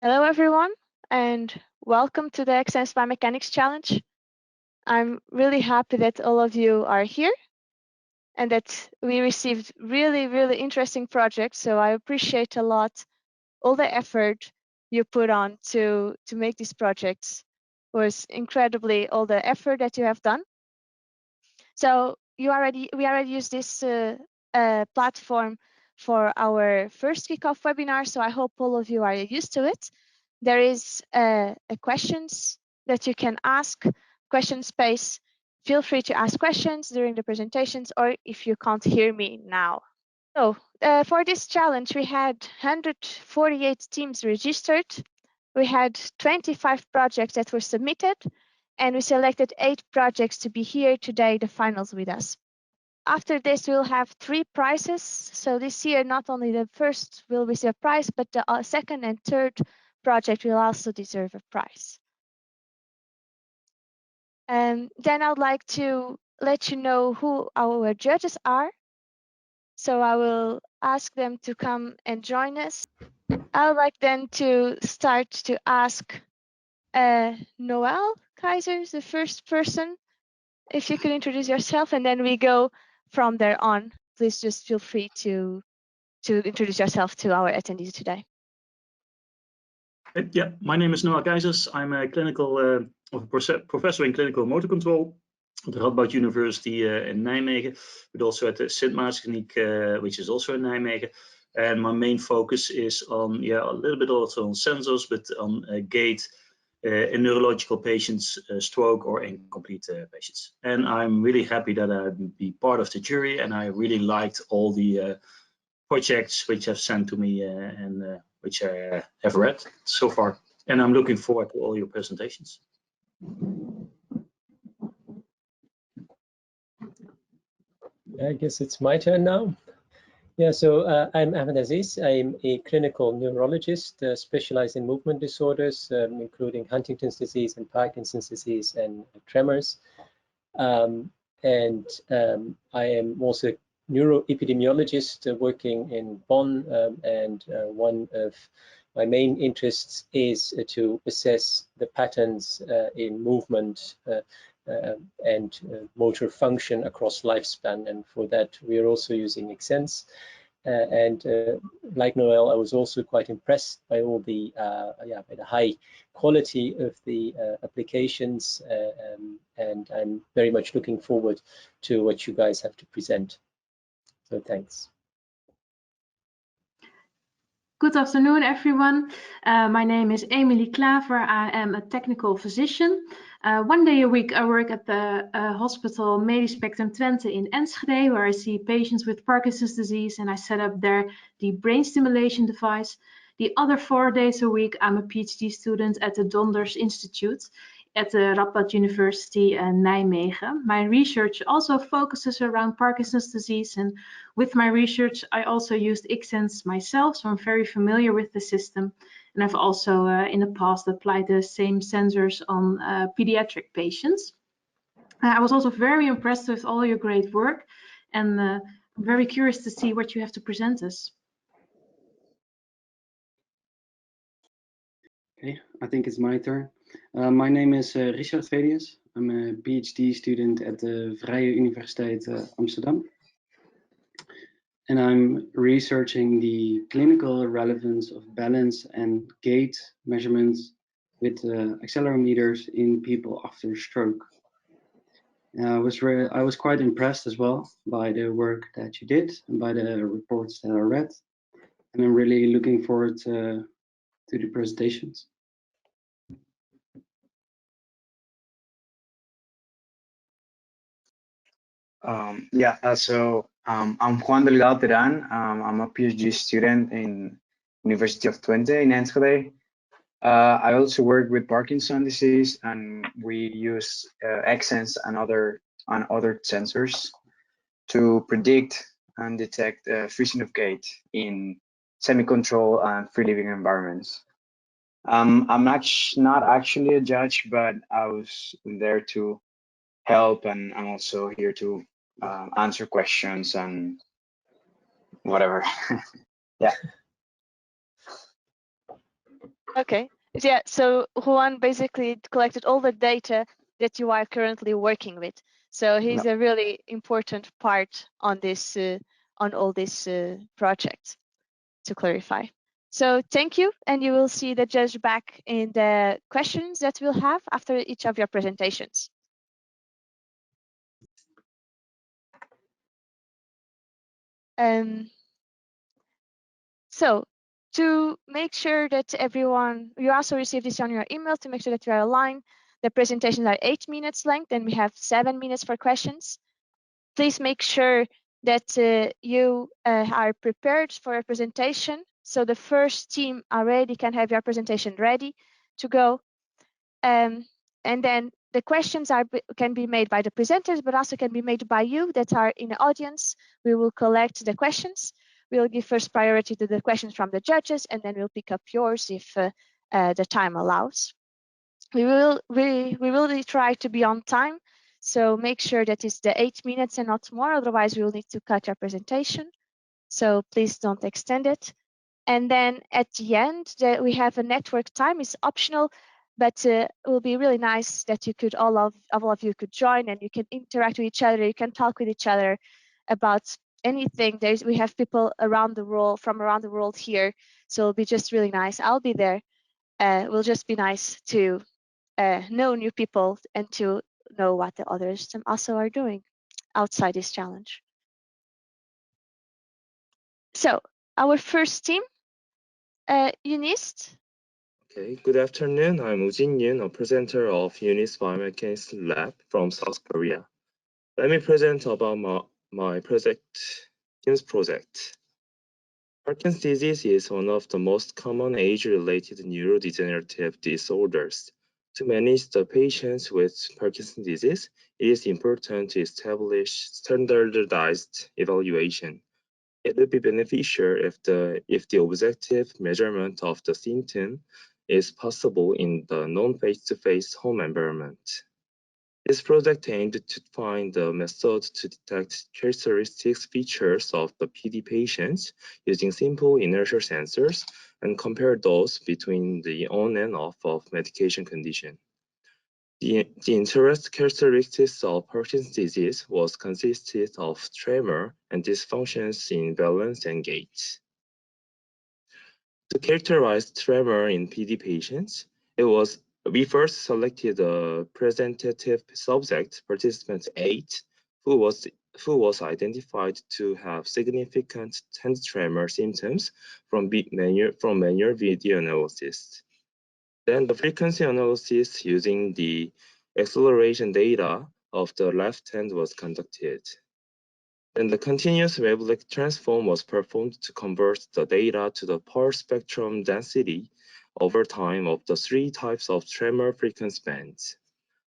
Hello everyone, and welcome to the Xsens Biomechanics Challenge. I'm really happy that all of you are here and that we received really interesting projects, so I appreciate a lot all the effort you put on to make these projects. It was incredibly all the effort that you have done. So we already used this platform for our first kickoff webinar, so I hope all of you are used to it. There is a questions that you can ask, question space. Feel free to ask questions during the presentations or if you can't hear me now. So for this challenge, we had 148 teams registered. We had 25 projects that were submitted, and we selected 8 projects to be here today, the finals with us. After this, we'll have 3 prizes. So this year, not only the first will receive a prize, but the second and third project will also deserve a prize. And then I'd like to let you know who our judges are. So I will ask them to come and join us. I would like then to start to ask Noel Kaiser, the first person. If you could introduce yourself, and then we go from there on. Please just feel free to introduce yourself to our attendees today. Yeah, my name is Noah Keizers. I'm a clinical professor in clinical motor control at the Radboud University in Nijmegen, but also at the Sint Maartenskliniek, which is also in Nijmegen. And my main focus is on, a little bit also on sensors, but on gait in neurological patients, stroke or incomplete patients. And I'm really happy that I'd be part of the jury, and I really liked all the projects which have sent to me and which I have read so far. And I'm looking forward to all your presentations. I guess it's my turn now. Yeah, so I'm Ahmed Aziz. I'm a clinical neurologist specialized in movement disorders, including Huntington's disease and Parkinson's disease and tremors. I am also a neuroepidemiologist working in Bonn, and one of my main interests is to assess the patterns in movement and motor function across lifespan, and for that we are also using Xsens. Like Noel, I was also quite impressed by all the by the high quality of the applications, and I'm very much looking forward to what you guys have to present. So thanks. Good afternoon, everyone. My name is Emily Klaver. I am a technical physician. 1 day a week, I work at the hospital Medispectrum Twente in Enschede, where I see patients with Parkinson's disease, and I set up there the brain stimulation device. The other 4 days a week, I'm a PhD student at the Donders Institute at the Radboud University in Nijmegen. My research also focuses around Parkinson's disease, and with my research I also used Xsens myself, so I'm very familiar with the system, and I've also in the past applied the same sensors on pediatric patients. I was also very impressed with all your great work, and I'm very curious to see what you have to present us. Okay, I think it's my turn. My name is Richard Velius. I'm a PhD student at the Vrije Universiteit Amsterdam. And I'm researching the clinical relevance of balance and gait measurements with accelerometers in people after stroke. I was quite impressed as well by the work that you did and by the reports that I read. And I'm really looking forward to the presentations. I'm Juan Delgado Teran. I'm a PhD student in University of Twente in Enschede. I also work with Parkinson's disease, and we use Xsens and other sensors to predict and detect freezing of gait in semi-controlled and free living environments. I'm not actually a judge, but I was there to help, and I'm also here to answer questions and whatever. Yeah. Okay. Yeah, so Juan basically collected all the data that you are currently working with. So he's a really important part on this, on all these projects, to clarify. So thank you, and you will see the judge back in the questions that we'll have after each of your presentations. So to make sure that everyone, you also receive this on your email to make sure that you are aligned. The presentations are 8 minutes length, and we have 7 minutes for questions. Please make sure that you are prepared for a presentation. So the first team already can have your presentation ready to go. And then the questions can be made by the presenters, but also can be made by you that are in the audience. We will collect the questions. We will give first priority to the questions from the judges, and then we'll pick up yours if the time allows. We will really try to be on time, so make sure that it's the 8 minutes and not more, otherwise we will need to cut your presentation. So please don't extend it. And then at the end, we have a network time. It's optional, but it will be really nice that you could all of you could join, and you can interact with each other. You can talk with each other about anything. We have people around the world, from around the world here, so it'll be just really nice. I'll be there. It will just be nice to know new people and to know what the others also are doing outside this challenge. So our first team, Eunice. Okay, good afternoon. I'm Ujin Yoon, a presenter of Eunice Biomechanics Lab from South Korea. Let me present about my team's project. Parkinson's disease is one of the most common age-related neurodegenerative disorders. To manage the patients with Parkinson's disease, it is important to establish standardized evaluation. It would be beneficial if the objective measurement of the symptom is possible in the non-face-to-face home environment. This project aimed to find the method to detect characteristics features of the PD patients using simple inertial sensors and compare those between the on and off of medication condition. The interest characteristics of Parkinson's disease was consisted of tremor and dysfunctions in balance and gait. To characterize tremor in PD patients, we first selected a representative subject, participant 8, who was identified to have significant hand tremor symptoms from manual video analysis. Then the frequency analysis using the acceleration data of the left hand was conducted. Then the continuous wavelength transform was performed to convert the data to the power spectrum density over time of the 3 types of tremor frequency bands.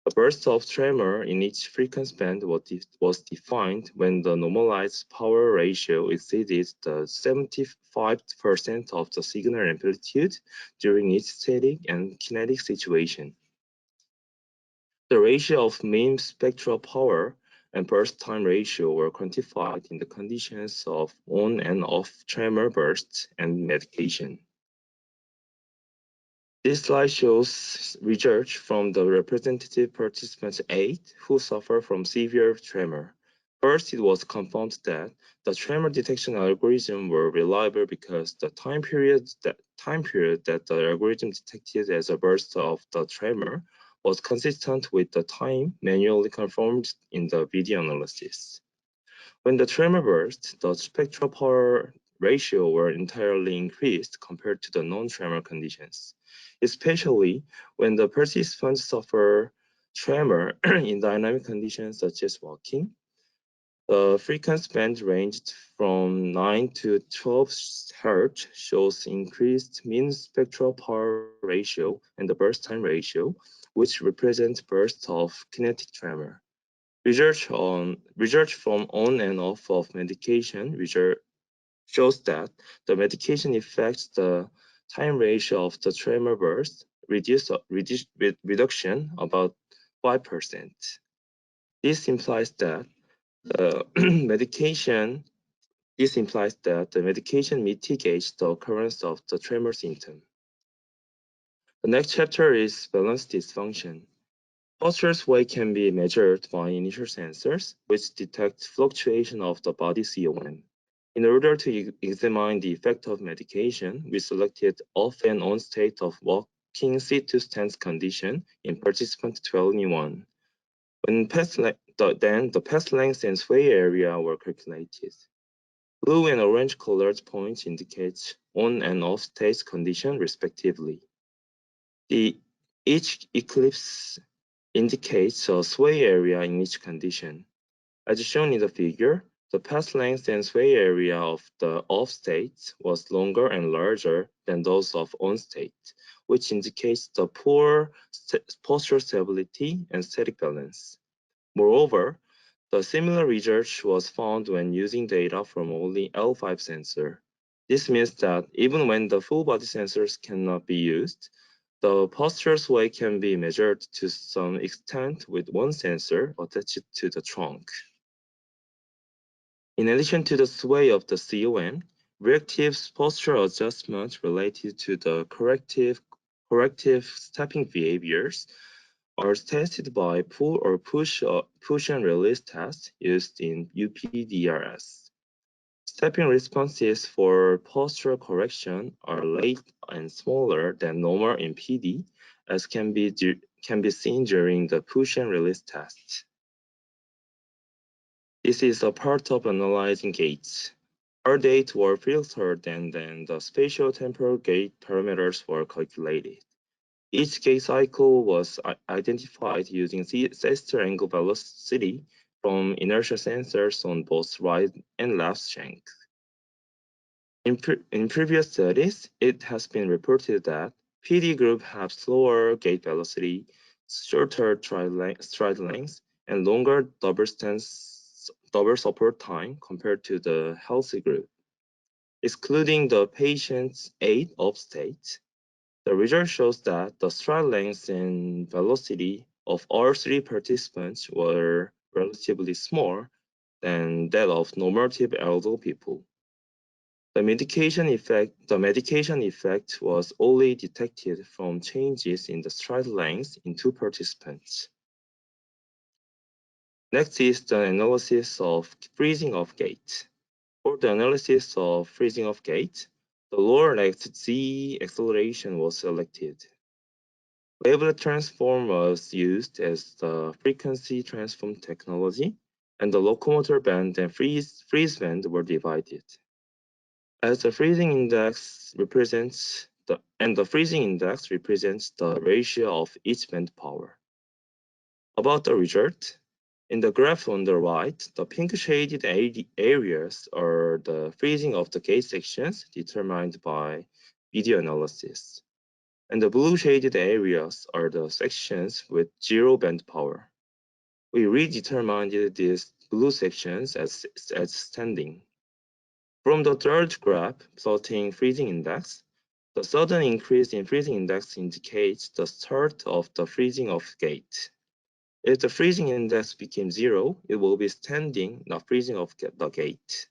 The burst of tremor in each frequency band was defined when the normalized power ratio exceeded the 75% of the signal amplitude during each static and kinetic situation. The ratio of mean spectral power and burst time ratio were quantified in the conditions of on and off tremor bursts and medication. This slide shows research from the representative participants 8 who suffer from severe tremor. First, it was confirmed that the tremor detection algorithm were reliable because the time period that the algorithm detected as a burst of the tremor was consistent with the time manually confirmed in the video analysis. When the tremor burst, the spectral power ratio were entirely increased compared to the non-tremor conditions, especially when the participants suffer tremor in dynamic conditions such as walking. The frequency band ranged from 9 to 12 Hz shows increased mean spectral power ratio and the burst time ratio, which represent bursts of kinetic tremor. Research from on and off of medication shows that the medication affects the time ratio of the tremor burst, reduction about 5%. This implies that the medication mitigates the occurrence of the tremor symptom. The next chapter is balance dysfunction. Posture sway can be measured by initial sensors, which detect fluctuation of the body COM. In order to examine the effect of medication, we selected off and on state of walking sit-to stance condition in participant 21. When the path length and sway area were calculated. Blue and orange colored points indicate on and off state condition respectively. Each ellipse indicates a sway area in each condition. As shown in the figure, the path length and sway area of the off state was longer and larger than those of on state, which indicates the poor postural stability and static balance. Moreover, the similar research was found when using data from only L5 sensor. This means that even when the full body sensors cannot be used, the postural sway can be measured to some extent with one sensor attached to the trunk. In addition to the sway of the COM, reactive postural adjustment related to the corrective stepping behaviors are tested by pull or push and release tests used in UPDRS. Stepping responses for postural correction are late and smaller than normal in PD, as can be seen during the push and release test. This is a part of analyzing gaits. Our data were filtered and then the spatial temporal gait parameters were calculated. Each gait cycle was identified using sister angle velocity from inertial sensors on both right and left shank. In previous studies, it has been reported that PD group have slower gait velocity, shorter stride length, and longer double support time compared to the healthy group. Excluding the patient's 8 of state, the result shows that the stride length and velocity of all 3 participants were relatively small than that of normative elderly people. The medication effect was only detected from changes in the stride length in 2 participants. Next is the analysis of freezing of gait. For the analysis of freezing of gait, the lower left Z acceleration was selected. Wavelet transform was used as the frequency transform technology, and the locomotor band and freeze band were divided. As the freezing index represents the ratio of each band power. About the result, in the graph on the right, the pink shaded areas are the freezing of the gate sections determined by video analysis. And the blue shaded areas are the sections with 0 band power. We redetermined these blue sections as standing. From the third graph plotting freezing index, the sudden increase in freezing index indicates the start of the freezing of gate. If the freezing index became 0, it will be standing, not freezing of the gate.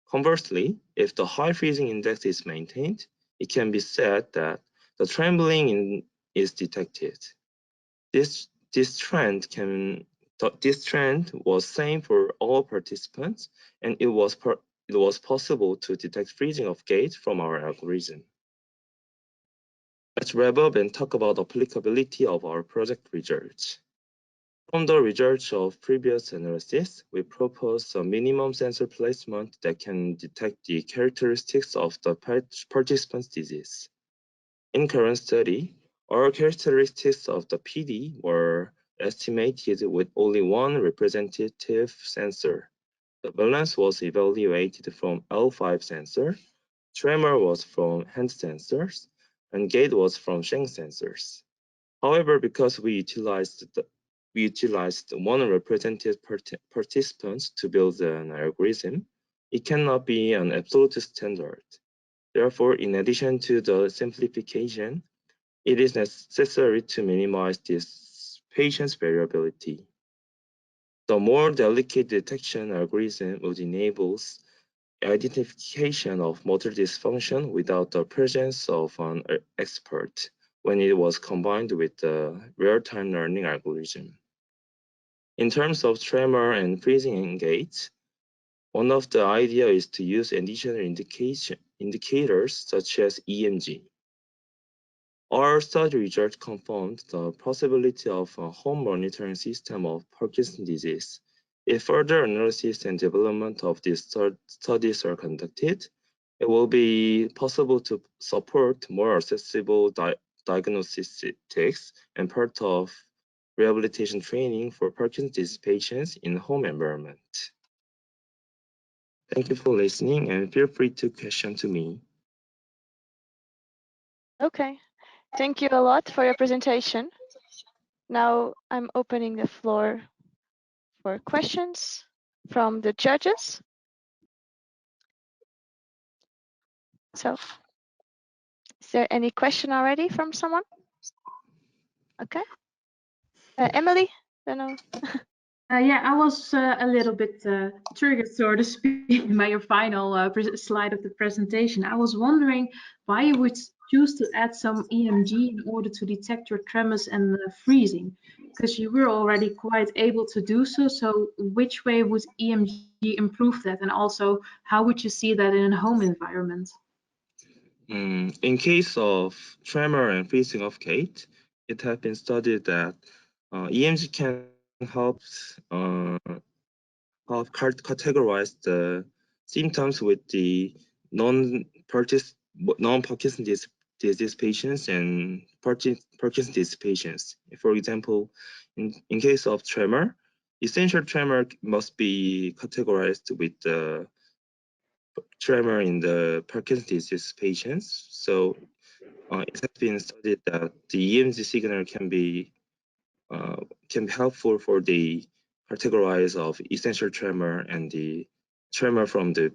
Conversely, if the high freezing index is maintained, it can be said that the trembling is detected. This trend was same for all participants, and it was possible to detect freezing of gait from our algorithm. Let's wrap up and talk about the applicability of our project results. From the results of previous analysis, we propose a minimum sensor placement that can detect the characteristics of the participant's disease. In current study, our characteristics of the PD were estimated with only one representative sensor. The balance was evaluated from L5 sensor, tremor was from hand sensors, and gait was from shank sensors. However, because we utilized one representative participant to build an algorithm, it cannot be an absolute standard. Therefore, in addition to the simplification, it is necessary to minimize this patient's variability. The more delicate detection algorithm would enable identification of motor dysfunction without the presence of an expert, when it was combined with the real-time learning algorithm. In terms of tremor and freezing gait, one of the ideas is to use additional indicators such as EMG. Our study results confirmed the possibility of a home monitoring system of Parkinson's disease. If further analysis and development of these studies are conducted, it will be possible to support more accessible diagnostics and part of rehabilitation training for Parkinson's disease patients in home environment. Thank you for listening and feel free to question to me. Okay, thank you a lot for your presentation. Now I'm opening the floor for questions from the judges. So, is there any question already from someone? Okay. Emily, I don't know. Yeah, I was a little bit triggered, so to speak, by your final slide of the presentation. I was wondering why you would choose to add some EMG in order to detect your tremors and freezing, because you were already quite able to do so. So which way would EMG improve that? And also, how would you see that in a home environment? In case of tremor and freezing of gait, it has been studied that EMG can help categorize the symptoms with the non-Parkinson's disease patients and Parkinson's disease patients. For example, in case of tremor, essential tremor must be categorized with the tremor in the Parkinson's disease patients. So it has been studied that the EMG signal can be helpful for the categorize of essential tremor and the tremor from the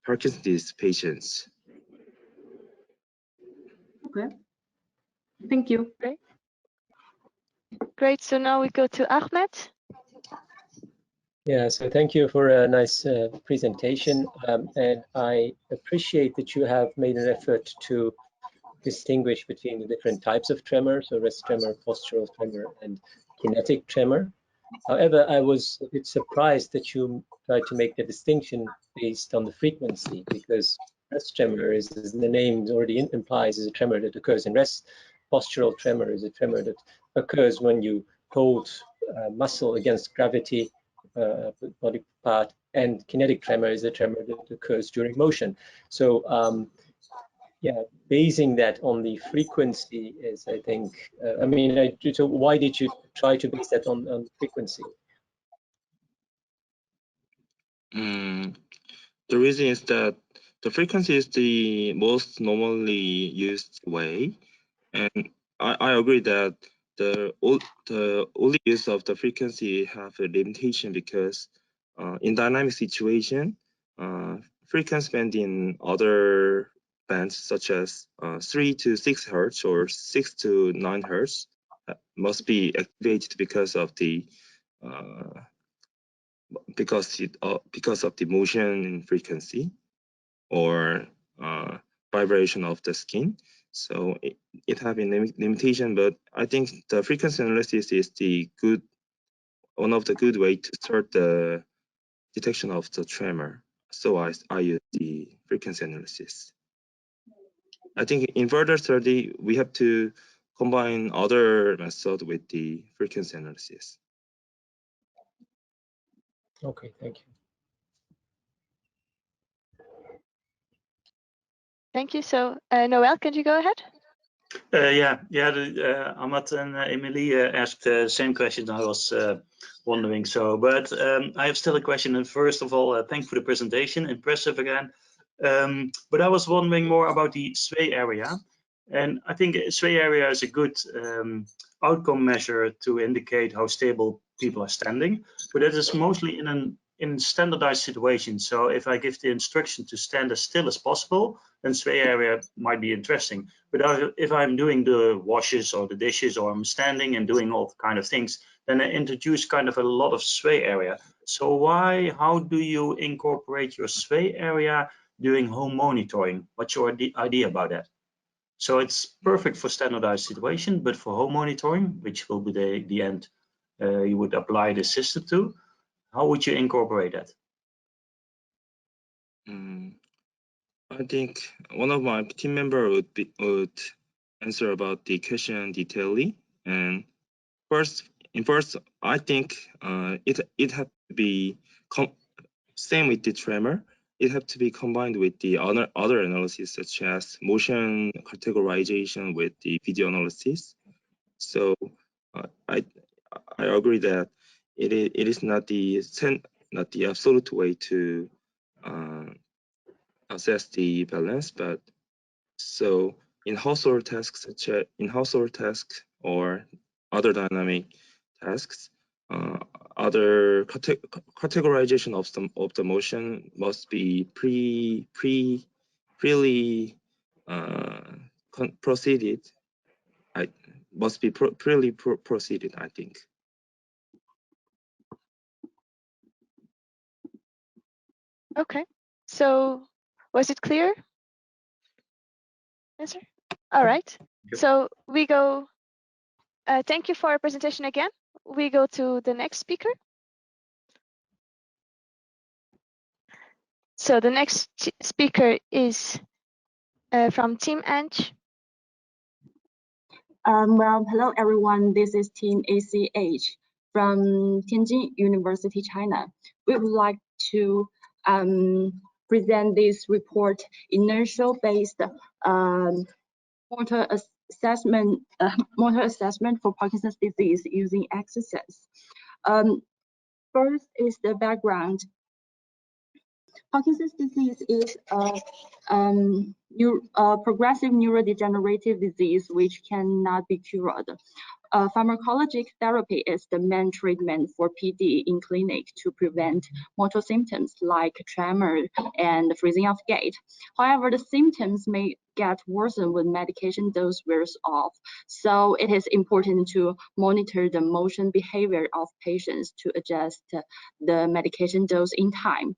Parkinson's disease patients. Okay, thank you. Great. So now we go to Ahmed. Yeah, so thank you for a nice presentation. And I appreciate that you have made an effort to distinguish between the different types of tremor, so rest tremor, postural tremor, and kinetic tremor. However, I was a bit surprised that you tried to make the distinction based on the frequency, because rest tremor is, as the name already implies, is a tremor that occurs in rest. Postural tremor is a tremor that occurs when you hold muscle against gravity, body part, and kinetic tremor is a tremor that occurs during motion. So yeah, basing that on the frequency is, I think, I mean, so why did you try to base that on frequency? The reason is that the frequency is the most normally used way, and I agree that the only use of the frequency have a limitation because in dynamic situation, frequency band in other bands such as 3 to 6 hertz or 6 to 9 hertz must be activated because of the motion in frequency or vibration of the skin. So it have a limitation, but I think the frequency analysis is one of the good way to start the detection of the tremor. So I use the frequency analysis. I think in further study, we have to combine other methods with the frequency analysis. Okay, thank you. Thank you. So Noel, can you go ahead? Ahmad and Emily asked the same question I was wondering. So, but I have still a question. And first of all, thanks for the presentation, impressive again. But I was wondering more about the sway area, and I think sway area is a good outcome measure to indicate how stable people are standing. But it is mostly in standardized situations. So if I give the instruction to stand as still as possible, then sway area might be interesting. But if I'm doing the washes or the dishes, or I'm standing and doing all kind of things, then I introduce kind of a lot of sway area. So how do you incorporate your sway area during home monitoring? What's your idea about that? So it's perfect for standardized situation, but for home monitoring, which will be the end you would apply the system to, how would you incorporate that? I think one of my team member would answer about the question detailedly. And first, I think it had to be same with the tremor. It had to be combined with the other analysis such as motion categorization with the video analysis. So I agree that it is not the absolute way to assess the balance, but so in household tasks or other dynamic tasks, other categorization of the motion must be freely proceeded. Must be freely proceeded, I think. Okay, so was it clear? Answer? All right. So we go, thank you for your presentation again. We go to the next speaker. So the next speaker is from Team Ange. Well, hello everyone. This is Team ACH from Tianjin University, China. We would like to present this report, inertial-based motor assessment for Parkinson's disease using Xsens. First is the background. Parkinson's disease is a progressive neurodegenerative disease which cannot be cured. Pharmacologic therapy is the main treatment for PD in clinic to prevent motor symptoms like tremor and freezing of gait. However, the symptoms may get worsened when medication dose wears off. So it is important to monitor the motion behavior of patients to adjust the medication dose in time.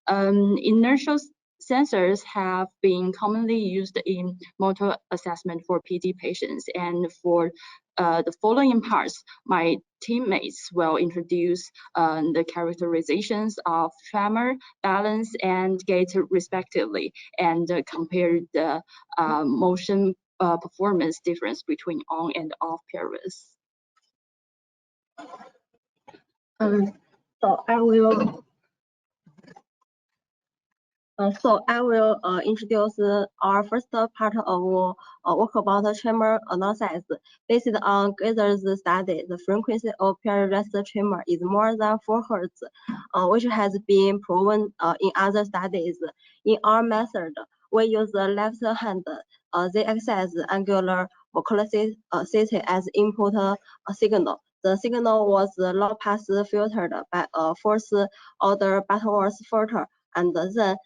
Inertial sensors have been commonly used in motor assessment for PD patients, and for the following parts, my teammates will introduce the characterizations of tremor, balance, and gait respectively, and compare the motion performance difference between on and off periods. So I will introduce our first part of work about tremor analysis. Based on Gaither's study, the frequency of period rest tremor is more than 4 Hz, which has been proven in other studies. In our method, we use the left hand z-axis angular velocity as input signal. The signal was low pass filtered by a first order Butterworth filter, and then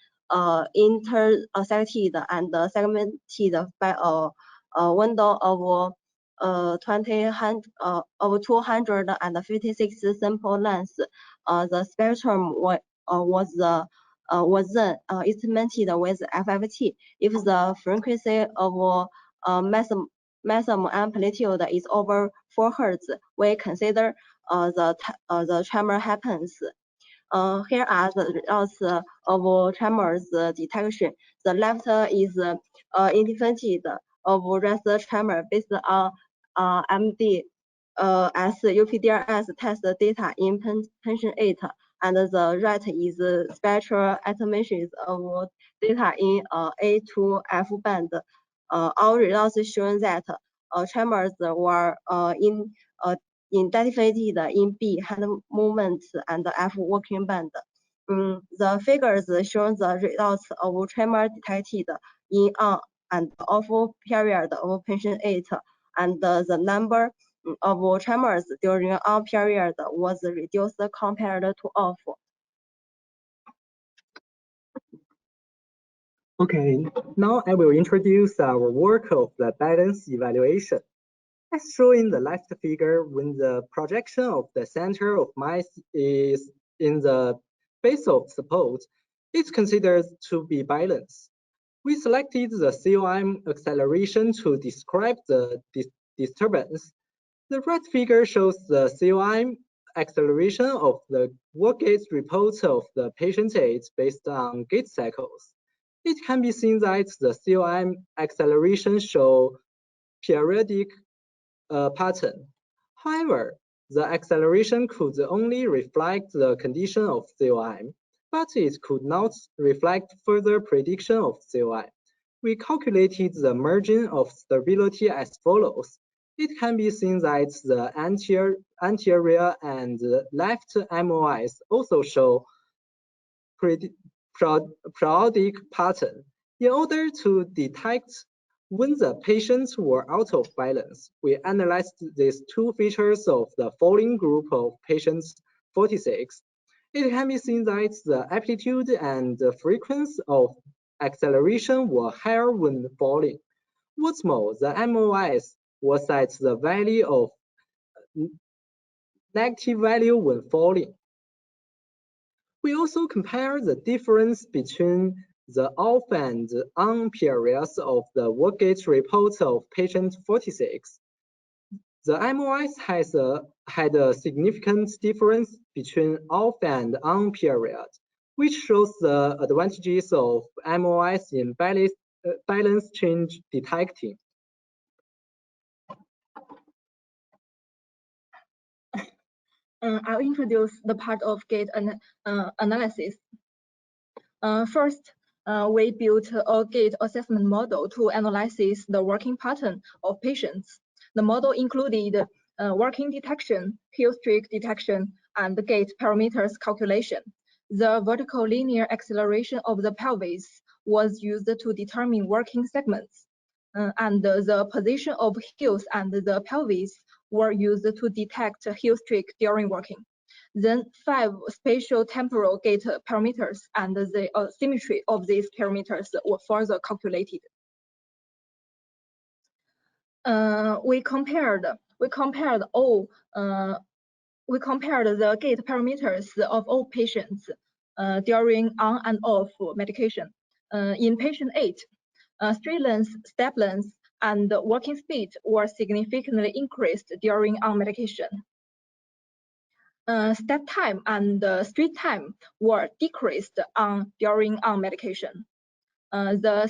intersected and segmented by a window of 256 sample lengths. The spectrum was then estimated with FFT. If the frequency of maximum amplitude is over 4 Hz, we consider the tremor happens. Here are the results of tremors detection. The left is independent of rest tremor based on MD as UPDRS test data in patient 8, and the right is spectral estimations of data in A to F band. Our results show that tremors were identified in B hand movement and F working band. The figures show the results of tremor detected in on and off period of patient 8, and the number of tremors during on period was reduced compared to off. Okay, now I will introduce our work of the balance evaluation. As shown in the left figure, when the projection of the center of mass is in the base of support, it's considered to be balanced. We selected the COM acceleration to describe the disturbance. The right figure shows the COM acceleration of the work gate report of the patient age based on gate cycles. It can be seen that the COM acceleration show periodic pattern. However, the acceleration could only reflect the condition of COM, but it could not reflect further prediction of COM. We calculated the margin of stability as follows. It can be seen that the anterior and left MOIs also show periodic pattern. In order to detect when the patients were out of balance, we analyzed these two features of the following group of patients 46. It can be seen that the amplitude and the frequency of acceleration were higher when falling. What's more, the MOIs was at the value of negative value when falling. We also compare the difference between the off and on periods of the workgate report of patient 46. The MOIs had a significant difference between off and on period, which shows the advantages of MOIs in balance change detecting. I'll introduce the part of gate analysis. First, we built a gate assessment model to analyze the working pattern of patients. The model included working detection, heel streak detection, and gate parameters calculation. The vertical linear acceleration of the pelvis was used to determine working segments, and the position of heels and the pelvis were used to detect heel streak during working. Then 5 spatial temporal gate parameters and the symmetry of these parameters were further calculated. We compared the gate parameters of all patients during on and off medication. In patient 8, straight length, step length, and walking speed were significantly increased during on medication. Step time and street time were decreased during on medication. The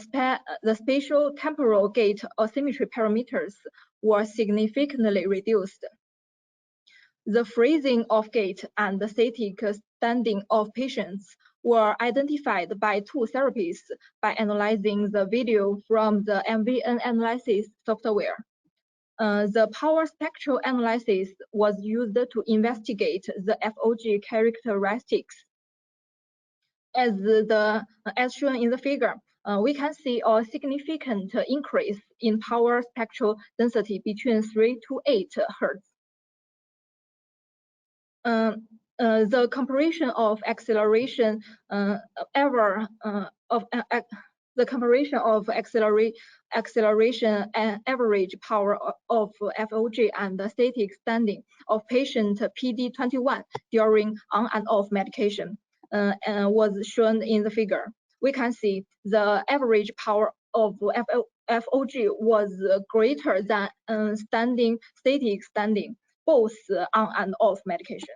spatial temporal gate asymmetry parameters were significantly reduced. The freezing of gait and the static standing of patients were identified by 2 therapists by analyzing the video from the MVN analysis software. The power spectral analysis was used to investigate the FOG characteristics. As shown in the figure, we can see a significant increase in power spectral density between 3 to 8 Hz. The comparison of acceleration acceleration and average power of FOG and the static standing of patient PD21 during on and off medication was shown in the figure. We can see the average power of FOG was greater than static standing, both on and off medication.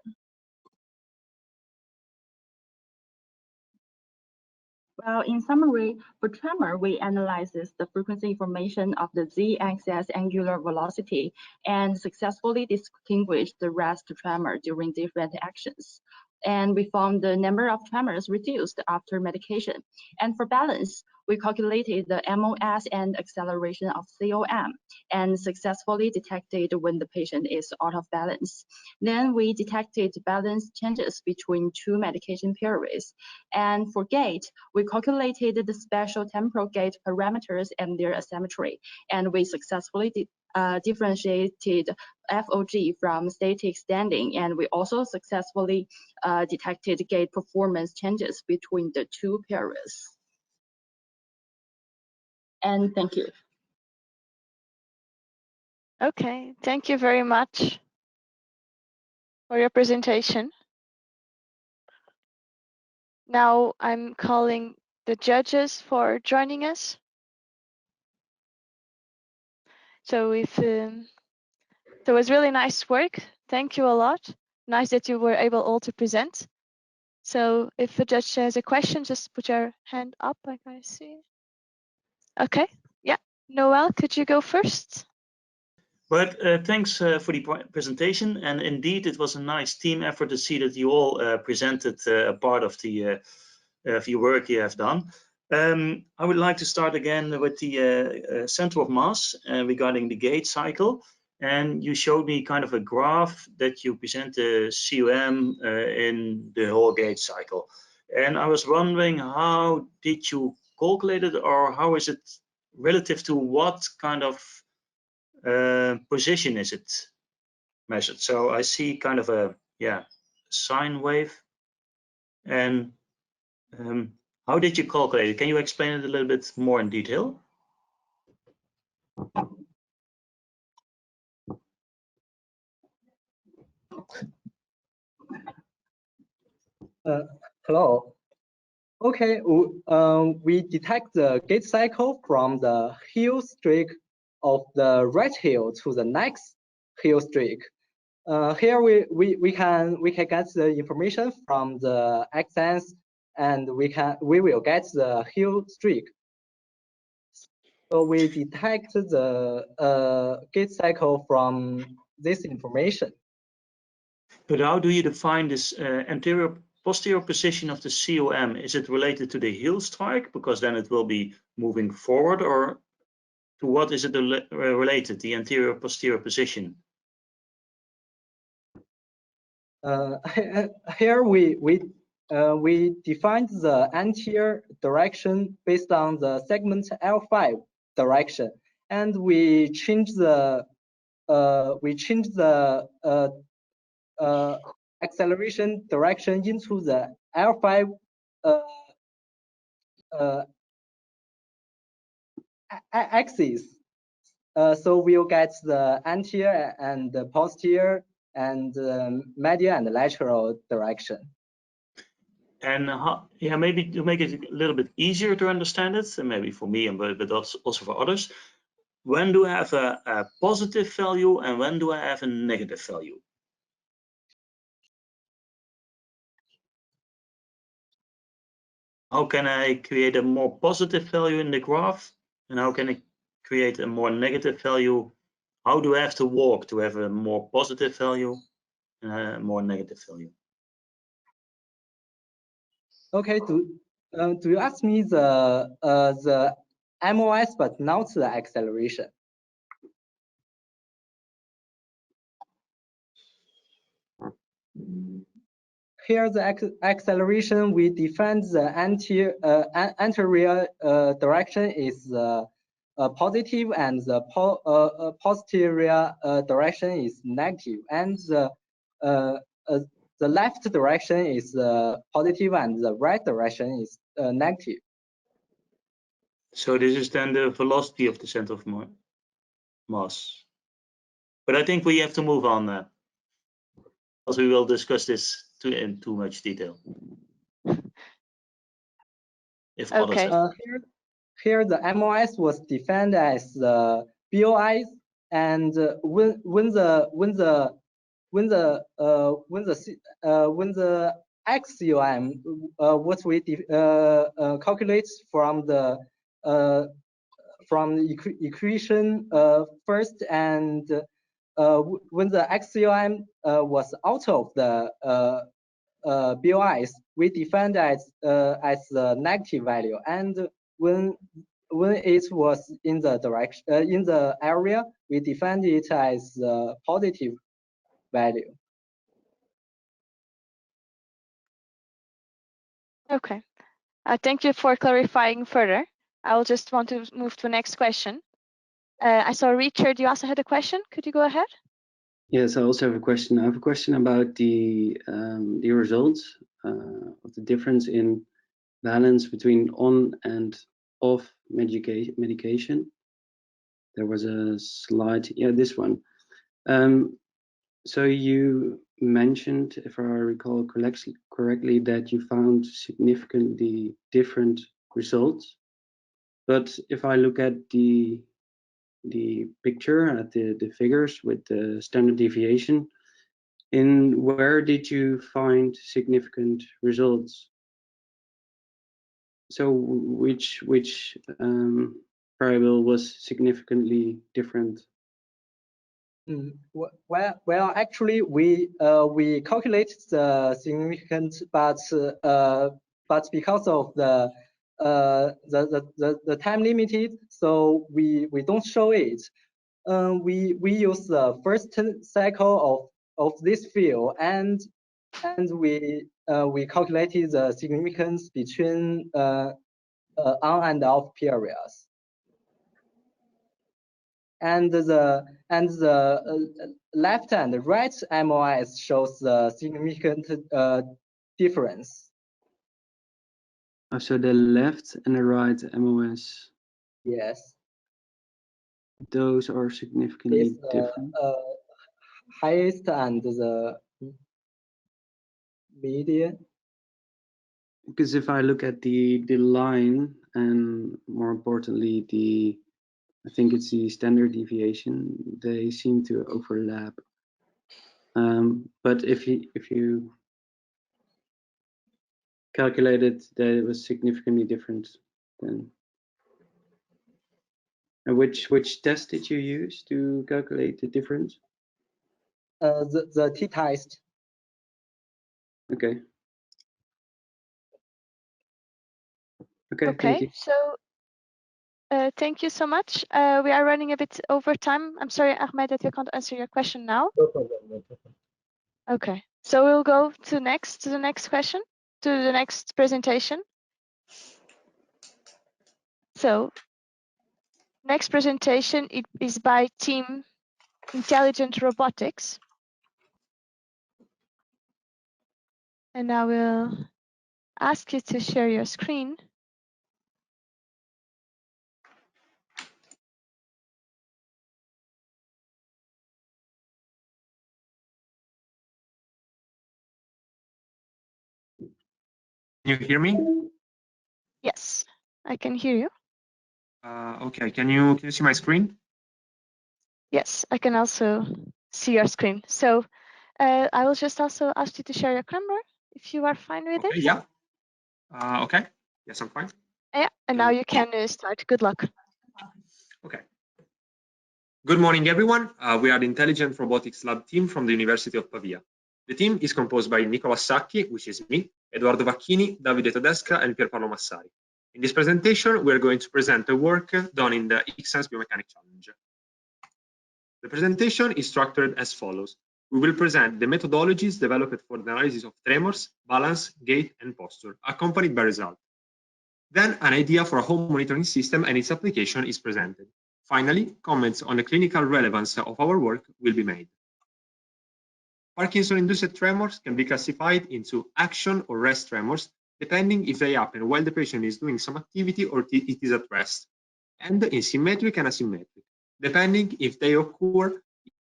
Well, in summary, for tremor, we analyzes the frequency information of the z-axis angular velocity and successfully distinguished the rest tremor during different actions. And we found the number of tremors reduced after medication. And for balance, we calculated the MOS and acceleration of COM and successfully detected when the patient is out of balance. Then we detected balance changes between 2 medication periods. And for gait, we calculated the spatial temporal gait parameters and their asymmetry. And we successfully differentiated FOG from static standing, and we also successfully detected gait performance changes between the 2 periods. And thank you. Okay, thank you very much for your presentation. Now I'm calling the judges for joining us. So so it was really nice work. Thank you a lot. Nice that you were able all to present. So if a judge has a question, just put your hand up like I see. Okay, yeah. Noel, could you go first? But thanks for the presentation, and indeed it was a nice team effort to see that you all presented a part of your work you have done. I would like to start again with the center of mass regarding the gate cycle, and you showed me kind of a graph that you present the COM in the whole gate cycle, and I was wondering, how did you calculate it, or how is it relative to what kind of position is it measured? So I see kind of a sine wave, and how did you calculate it? Can you explain it a little bit more in detail? Hello. Okay, we detect the gate cycle from the heel streak of the right heel to the next heel streak. Here we can get the information from the Xsens, and we will get the heel streak. So we detect the gate cycle from this information. But how do you define this anterior posterior position of the COM? Is it related to the heel strike, because then it will be moving forward, or to what is it related, the anterior posterior position? Here we defined the anterior direction based on the segment L5 direction, and we changed the acceleration direction into the L5 axis. So we'll get the anterior and the posterior and medial and lateral direction. And maybe to make it a little bit easier to understand it, and maybe for me, but also for others, when do I have a positive value and when do I have a negative value? How can I create a more positive value in the graph, and how can I create a more negative value? How do I have to walk to have a more positive value and a more negative value? Okay, do you ask me the MOS but not the acceleration? Here the acceleration, we define the anterior direction is positive, and the posterior direction is negative, and the left direction is positive and the right direction is negative. So this is then the velocity of the center of mass. But I think we have to move on, because we will discuss this in too much detail. If Okay. Here the MOS was defined as the BOIs, and when the XCOM, what we calculate from the equation first, and when the XCOM was out of the BOIs, we defined as the negative value, and when it was in the direction in the area, we defined it as the positive value. Okay. Thank you for clarifying further. I will just want to move to the next question. I saw Richard, you also had a question. Could you go ahead? Yes, I also have a question. I have a question about the results of the difference in balance between on and off medication. There was a slide, yeah, this one. So you mentioned, if I recall correctly, that you found significantly different results. But if I look at the picture, at the figures with the standard deviation, in where did you find significant results? So which variable was significantly different? Well, actually, we calculated the significance, but because of the time limited, so we don't show it. We use the first cycle of this field, and we calculated the significance between on and off periods. And the left and right MOS shows the significant difference. So the left and the right MOS. Yes. Those are significantly different. Highest and the median. Because if I look at the line, and more importantly I think it's the standard deviation, they seem to overlap. But if you calculated that it was significantly different, then and which test did you use to calculate the difference? The t-test. Okay. Okay. Okay. Thank you. So thank you so much. We are running a bit over time. I'm sorry, Ahmed, that we can't answer your question now. No problem. No problem. Okay. So we'll go to the next question, to the next presentation. So next presentation is by Team Intelligent Robotics. And I will ask you to share your screen. Can you hear me? Yes, I can hear you. Okay, can you see my screen? Yes, I can also see your screen. So I will just also ask you to share your camera if you are fine with it. Yeah. Okay. Yes, I'm fine. Yeah, and now you can start. Good luck. Okay. Good morning, everyone. We are the Intelligent Robotics Lab team from the University of Pavia. The team is composed by Nicola Sacchi, which is me, Edoardo Vacchini, Davide Tedesca, and Pierpaolo Massari. In this presentation, we are going to present the work done in the Xsens Biomechanics Challenge. The presentation is structured as follows. We will present the methodologies developed for the analysis of tremors, balance, gait, and posture, accompanied by results. Then an idea for a home monitoring system and its application is presented. Finally, comments on the clinical relevance of our work will be made. Parkinson-induced tremors can be classified into action or rest tremors, depending if they happen while the patient is doing some activity or it is at rest, and in symmetric and asymmetric, depending if they occur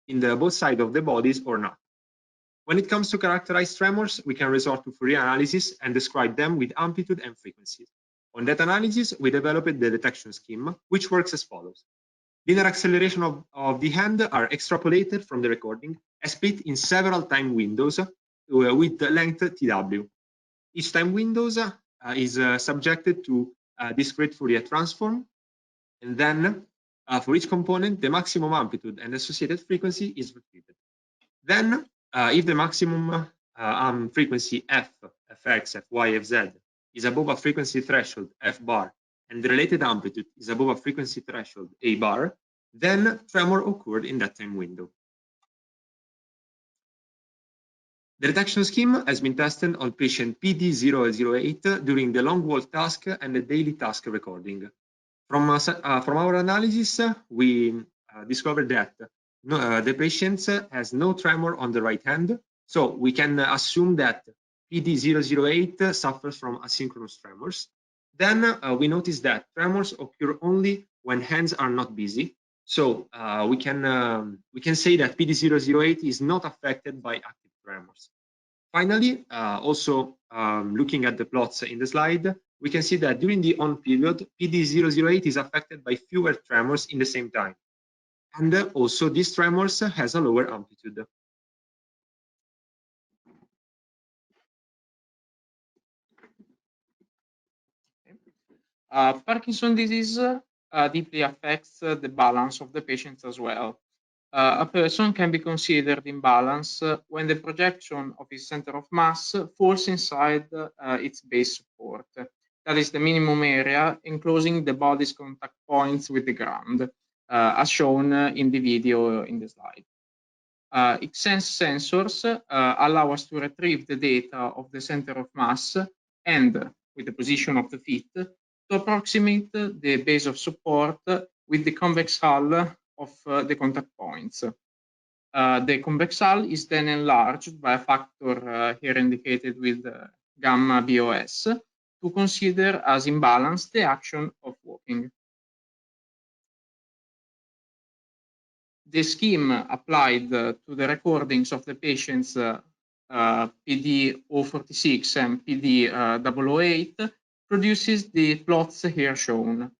in both sides of the bodies or not. When it comes to characterized tremors, we can resort to Fourier analysis and describe them with amplitude and frequencies. On that analysis, we developed the detection scheme, which works as follows. Linear acceleration of the hand are extrapolated from the recording and split in several time windows with the length TW. Each time windows is subjected to a discrete Fourier transform, and then for each component, the maximum amplitude and associated frequency is repeated. Then, if the maximum frequency f, fx, fy, fz is above a frequency threshold f bar, and the related amplitude is above a frequency threshold a bar, then tremor occurred in that time window. The detection scheme has been tested on patient PD008 during the long walk task and the daily task recording. From our analysis, we discovered that the patient has no tremor on the right hand, so we can assume that PD008 suffers from asynchronous tremors. Then we notice that tremors occur only when hands are not busy, so we can say that PD008 is not affected by active tremors. Finally, also looking at the plots in the slide, we can see that during the on period, PD008 is affected by fewer tremors in the same time. And also this tremors has a lower amplitude. Parkinson's disease deeply affects the balance of the patients as well. A person can be considered imbalanced when the projection of his center of mass falls inside its base support. That is the minimum area enclosing the body's contact points with the ground, as shown in the video in the slide. Xsens sensors allow us to retrieve the data of the center of mass and, with the position of the feet, to approximate the base of support with the convex hull of the contact points. The convex hull is then enlarged by a factor here indicated with gamma BOS to consider as imbalanced the action of walking. The scheme applied to the recordings of the patients PD046 and PD008 produces the plots here shown.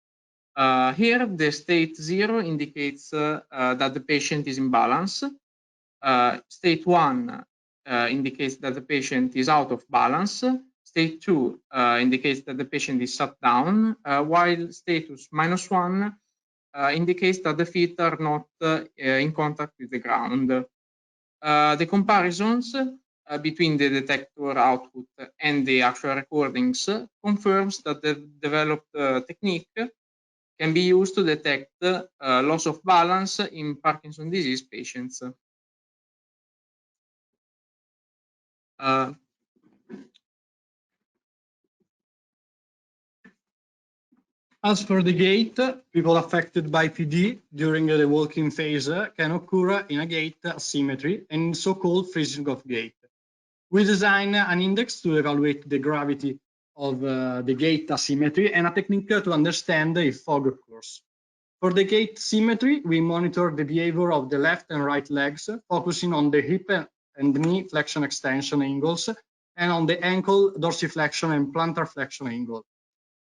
Here, the state 0 indicates that the patient is in balance. State 1 indicates that the patient is out of balance. State 2 indicates that the patient is sat down, while status -1 indicates that the feet are not in contact with the ground. The comparisons between the detector output and the actual recordings confirms that the developed technique can be used to detect loss of balance in Parkinson's disease patients. As for the gait, people affected by PD during the walking phase can occur in a gait asymmetry and so-called freezing of gait. We design an index to evaluate the gravity of the gait asymmetry and a technique to understand if fog occurs. For the gait symmetry, we monitor the behavior of the left and right legs, focusing on the hip and knee flexion extension angles and on the ankle dorsiflexion and plantar flexion angle.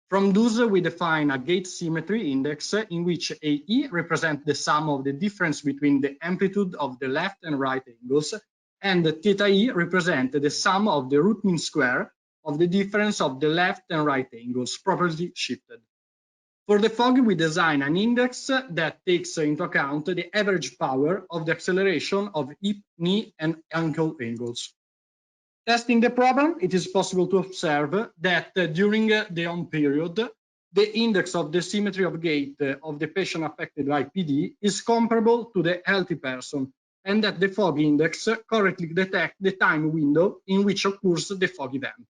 From those, we define a gait symmetry index in which AE represents the sum of the difference between the amplitude of the left and right angles, and theta E represents the sum of the root mean square of the difference of the left and right angles properly shifted. For the fog, we design an index that takes into account the average power of the acceleration of hip, knee, and ankle angles. Testing the problem, it is possible to observe that during the on period, the index of the symmetry of gait of the patient affected by PD is comparable to the healthy person, and that the fog index correctly detects the time window in which occurs the fog event.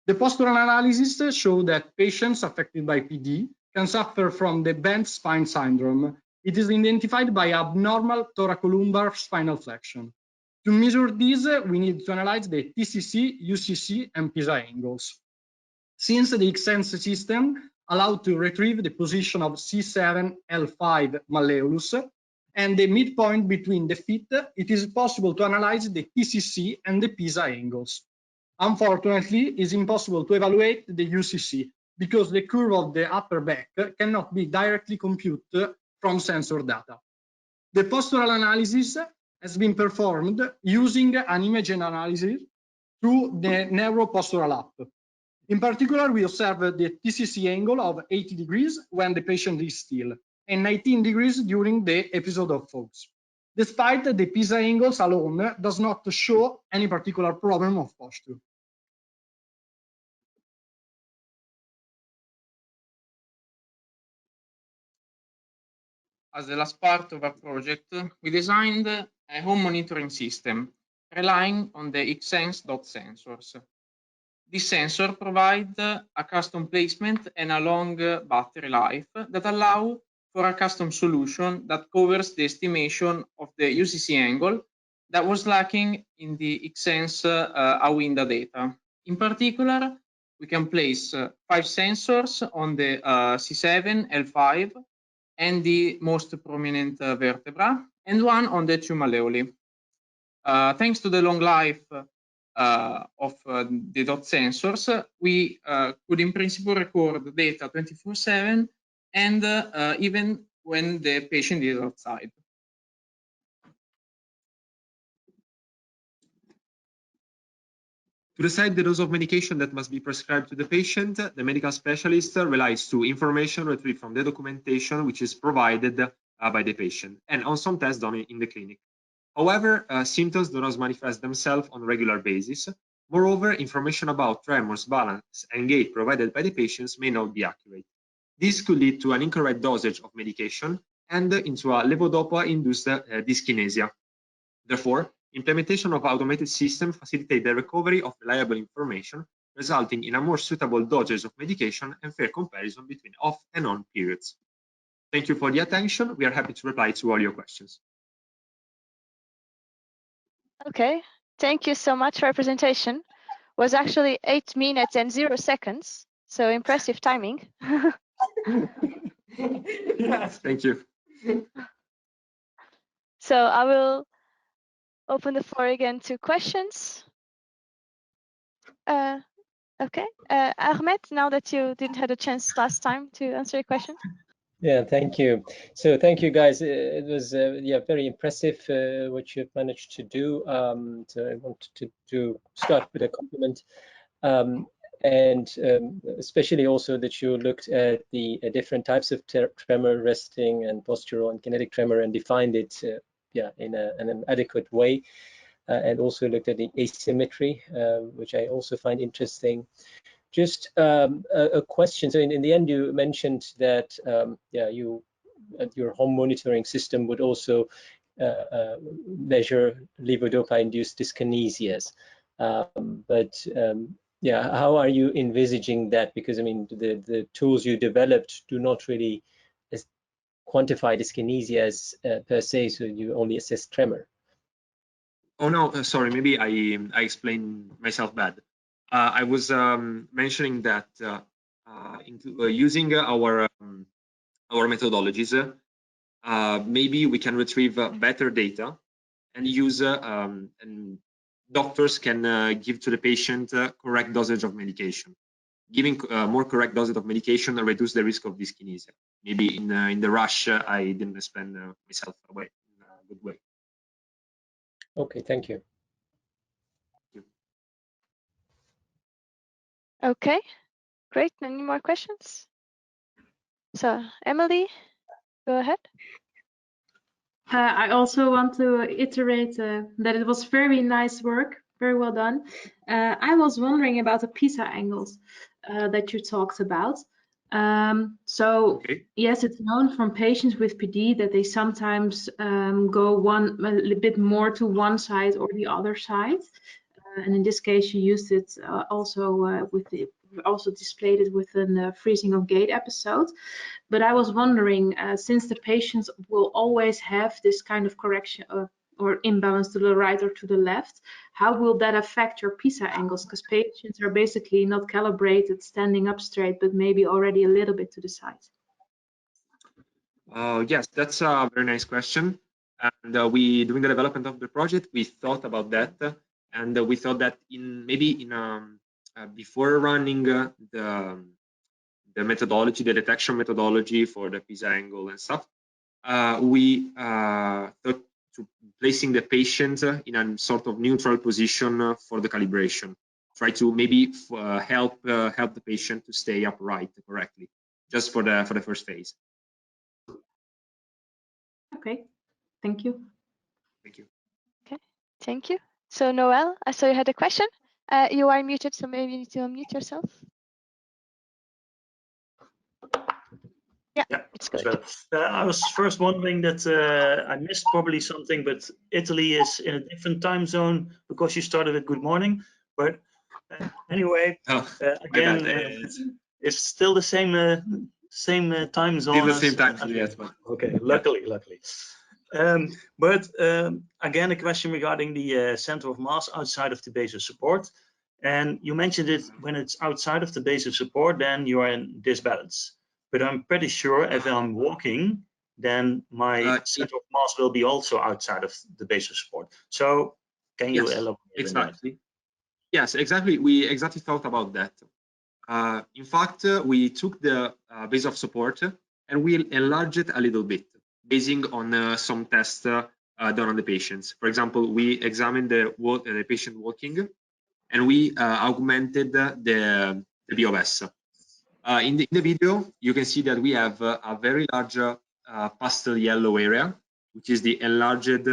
The postural analysis show that patients affected by PD can suffer from the bent spine syndrome. It is identified by abnormal thoracolumbar spinal flexion. To measure this, we need to analyze the TCC, UCC, and PISA angles. Since the Xsens system allowed to retrieve the position of C7, L5 malleolus and the midpoint between the feet, it is possible to analyze the TCC and the PISA angles. Unfortunately, it is impossible to evaluate the UCC because the curve of the upper back cannot be directly computed from sensor data. The postural analysis has been performed using an image analysis through the neuropostural app. In particular, we observe the TCC angle of 80 degrees when the patient is still and 19 degrees during the episode of fogs. Despite the PISA angles alone does not show any particular problem of posture. As the last part of our project, we designed a home monitoring system relying on the Xsens sensors. This sensor provides a custom placement and a long battery life that allow for a custom solution that covers the estimation of the UCC angle that was lacking in the Xsens AWINDA data. In particular, we can place 5 sensors on the C7, L5, and the most prominent vertebra, and 1 on the 2 malleoli. Thanks to the long life the dot sensors, we could in principle record data 24/7 and even when the patient is outside. To decide the dose of medication that must be prescribed to the patient, the medical specialist relies to information retrieved from the documentation which is provided by the patient and on some tests done in the clinic. However, symptoms do not manifest themselves on a regular basis. Moreover, information about tremors, balance, and gait provided by the patients may not be accurate. This could lead to an incorrect dosage of medication and into a levodopa-induced dyskinesia. Therefore, implementation of automated systems facilitate the recovery of reliable information, resulting in a more suitable dosage of medication and fair comparison between off and on periods. Thank you for the attention. We are happy to reply to all your questions. Okay, thank you so much for your presentation. Was actually 8 minutes and 0 seconds, so impressive timing. Yes, thank you. So I will open the floor again to questions. Okay, Ahmed, now that you didn't have a chance last time to answer your question. Yeah, thank you. So thank you, guys. It was yeah, very impressive what you've managed to do. So I wanted to start with a compliment. Especially also that you looked at the different types of tremor, resting and postural and kinetic tremor, and defined it yeah, in an adequate way, and also looked at the asymmetry, which I also find interesting. Just a question. So in the end, you mentioned that yeah, your home monitoring system would also measure levodopa-induced dyskinesias, yeah, how are you envisaging that? Because I mean, the tools you developed do not really quantify dyskinesias per se, so you only assess tremor. Oh no, sorry, maybe I explained myself bad. I was mentioning that using our methodologies, maybe we can retrieve better data and use and doctors can give to the patient correct dosage of medication. Giving more correct dosage of medication will reduce the risk of dyskinesia. Maybe in the rush, I didn't explain myself away in a good way. Okay, thank you. Okay, great. Any more questions? So Emily, go ahead. I also want to iterate that it was very nice work, very well done. I was wondering about the PISA angles that you talked about. Okay. Yes, it's known from patients with PD that they sometimes go a little bit more to one side or the other side. And in this case, you used it also displayed it within the freezing of gait episode. But I was wondering, since the patients will always have this kind of correction or imbalance to the right or to the left, how will that affect your PISA angles? Because patients are basically not calibrated standing up straight, but maybe already a little bit to the side. Yes, that's a very nice question. And during the development of the project, we thought about that. And we thought that before running the methodology, the detection methodology for the PISA angle and stuff, we thought to placing the patient in a sort of neutral position for the calibration. Try to maybe help the patient to stay upright correctly, just for the first phase. Okay, thank you. Thank you. Okay, thank you. So Noel, I saw you had a question. You are muted, so maybe you need to unmute yourself. Yeah, it's good. I was first wondering that I missed probably something, but Italy is in a different time zone because you started at good morning. But anyway, again, it's still the same time zone. Still the same time zone, yes. But okay, luckily. But again, a question regarding the center of mass outside of the base of support. And you mentioned it when it's outside of the base of support, then you are in disbalance. But I'm pretty sure if I'm walking, then my center of mass will be also outside of the base of support. So can you elaborate exactly. Yes, exactly. We exactly thought about that. In fact, we took the base of support and we enlarged it a little bit, basing on some tests done on the patients. For example, we examined the patient walking, and we augmented the BOS. In the video, you can see that we have a very large pastel yellow area, which is the enlarged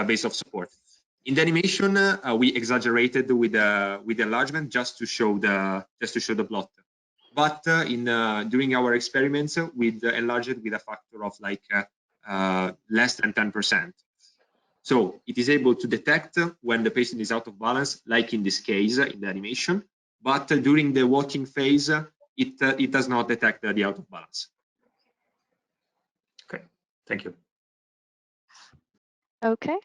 base of support. In the animation, we exaggerated with enlargement just to show the plot. But during our experiments, we enlarged it with a factor of like less than 10%. So it is able to detect when the patient is out of balance, like in this case in the animation. But during the walking phase, it does not detect the out of balance. Okay, thank you. Okay.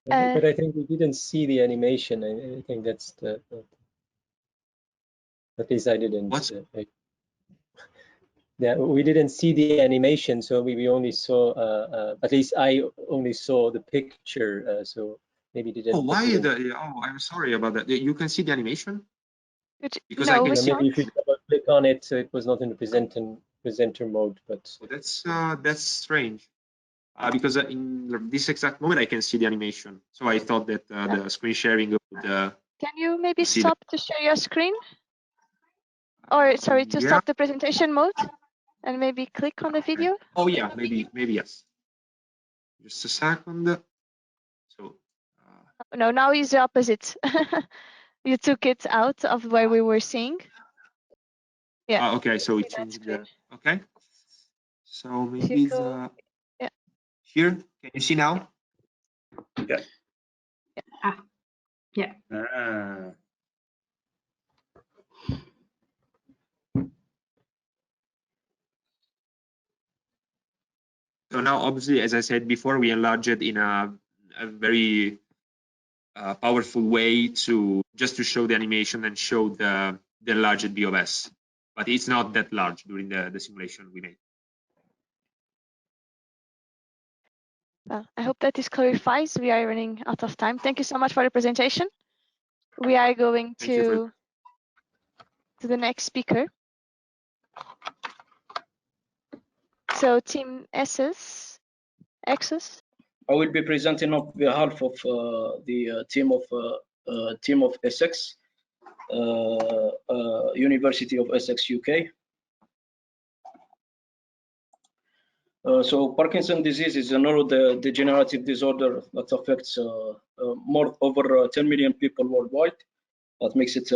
But I think we didn't see the animation. I think that's the at least I didn't. Yeah, we didn't see the animation, so we only saw. At least I only saw the picture, so maybe didn't. Oh, why oh, I'm sorry about that. You can see the animation. Because no, I can see. Maybe if you double click on it, so it was not in the presenter mode. But so that's strange. Because in this exact moment I can see the animation, so I thought that the screen sharing would. Can you maybe stop to share your screen? Or sorry, to stop the presentation mode, and maybe click on the video? Oh yeah, maybe yes. Just a second. So. No, now is the opposite. You took it out of where we were seeing. Yeah. Okay, so it changed the. Okay. So maybe the. Yeah. Here, can you see now? Yeah. Yeah. So now, obviously, as I said before, we enlarged it in a very powerful way just to show the animation and show the enlarged BOS, but it's not that large during the simulation we made. Well, I hope that this clarifies. We are running out of time. Thank you so much for the presentation. We are going to the next speaker. So Team Xsens. I will be presenting on behalf of the team of Essex, University of Essex, UK. So Parkinson's disease is a neurodegenerative disorder that affects over 10 million people worldwide. That makes it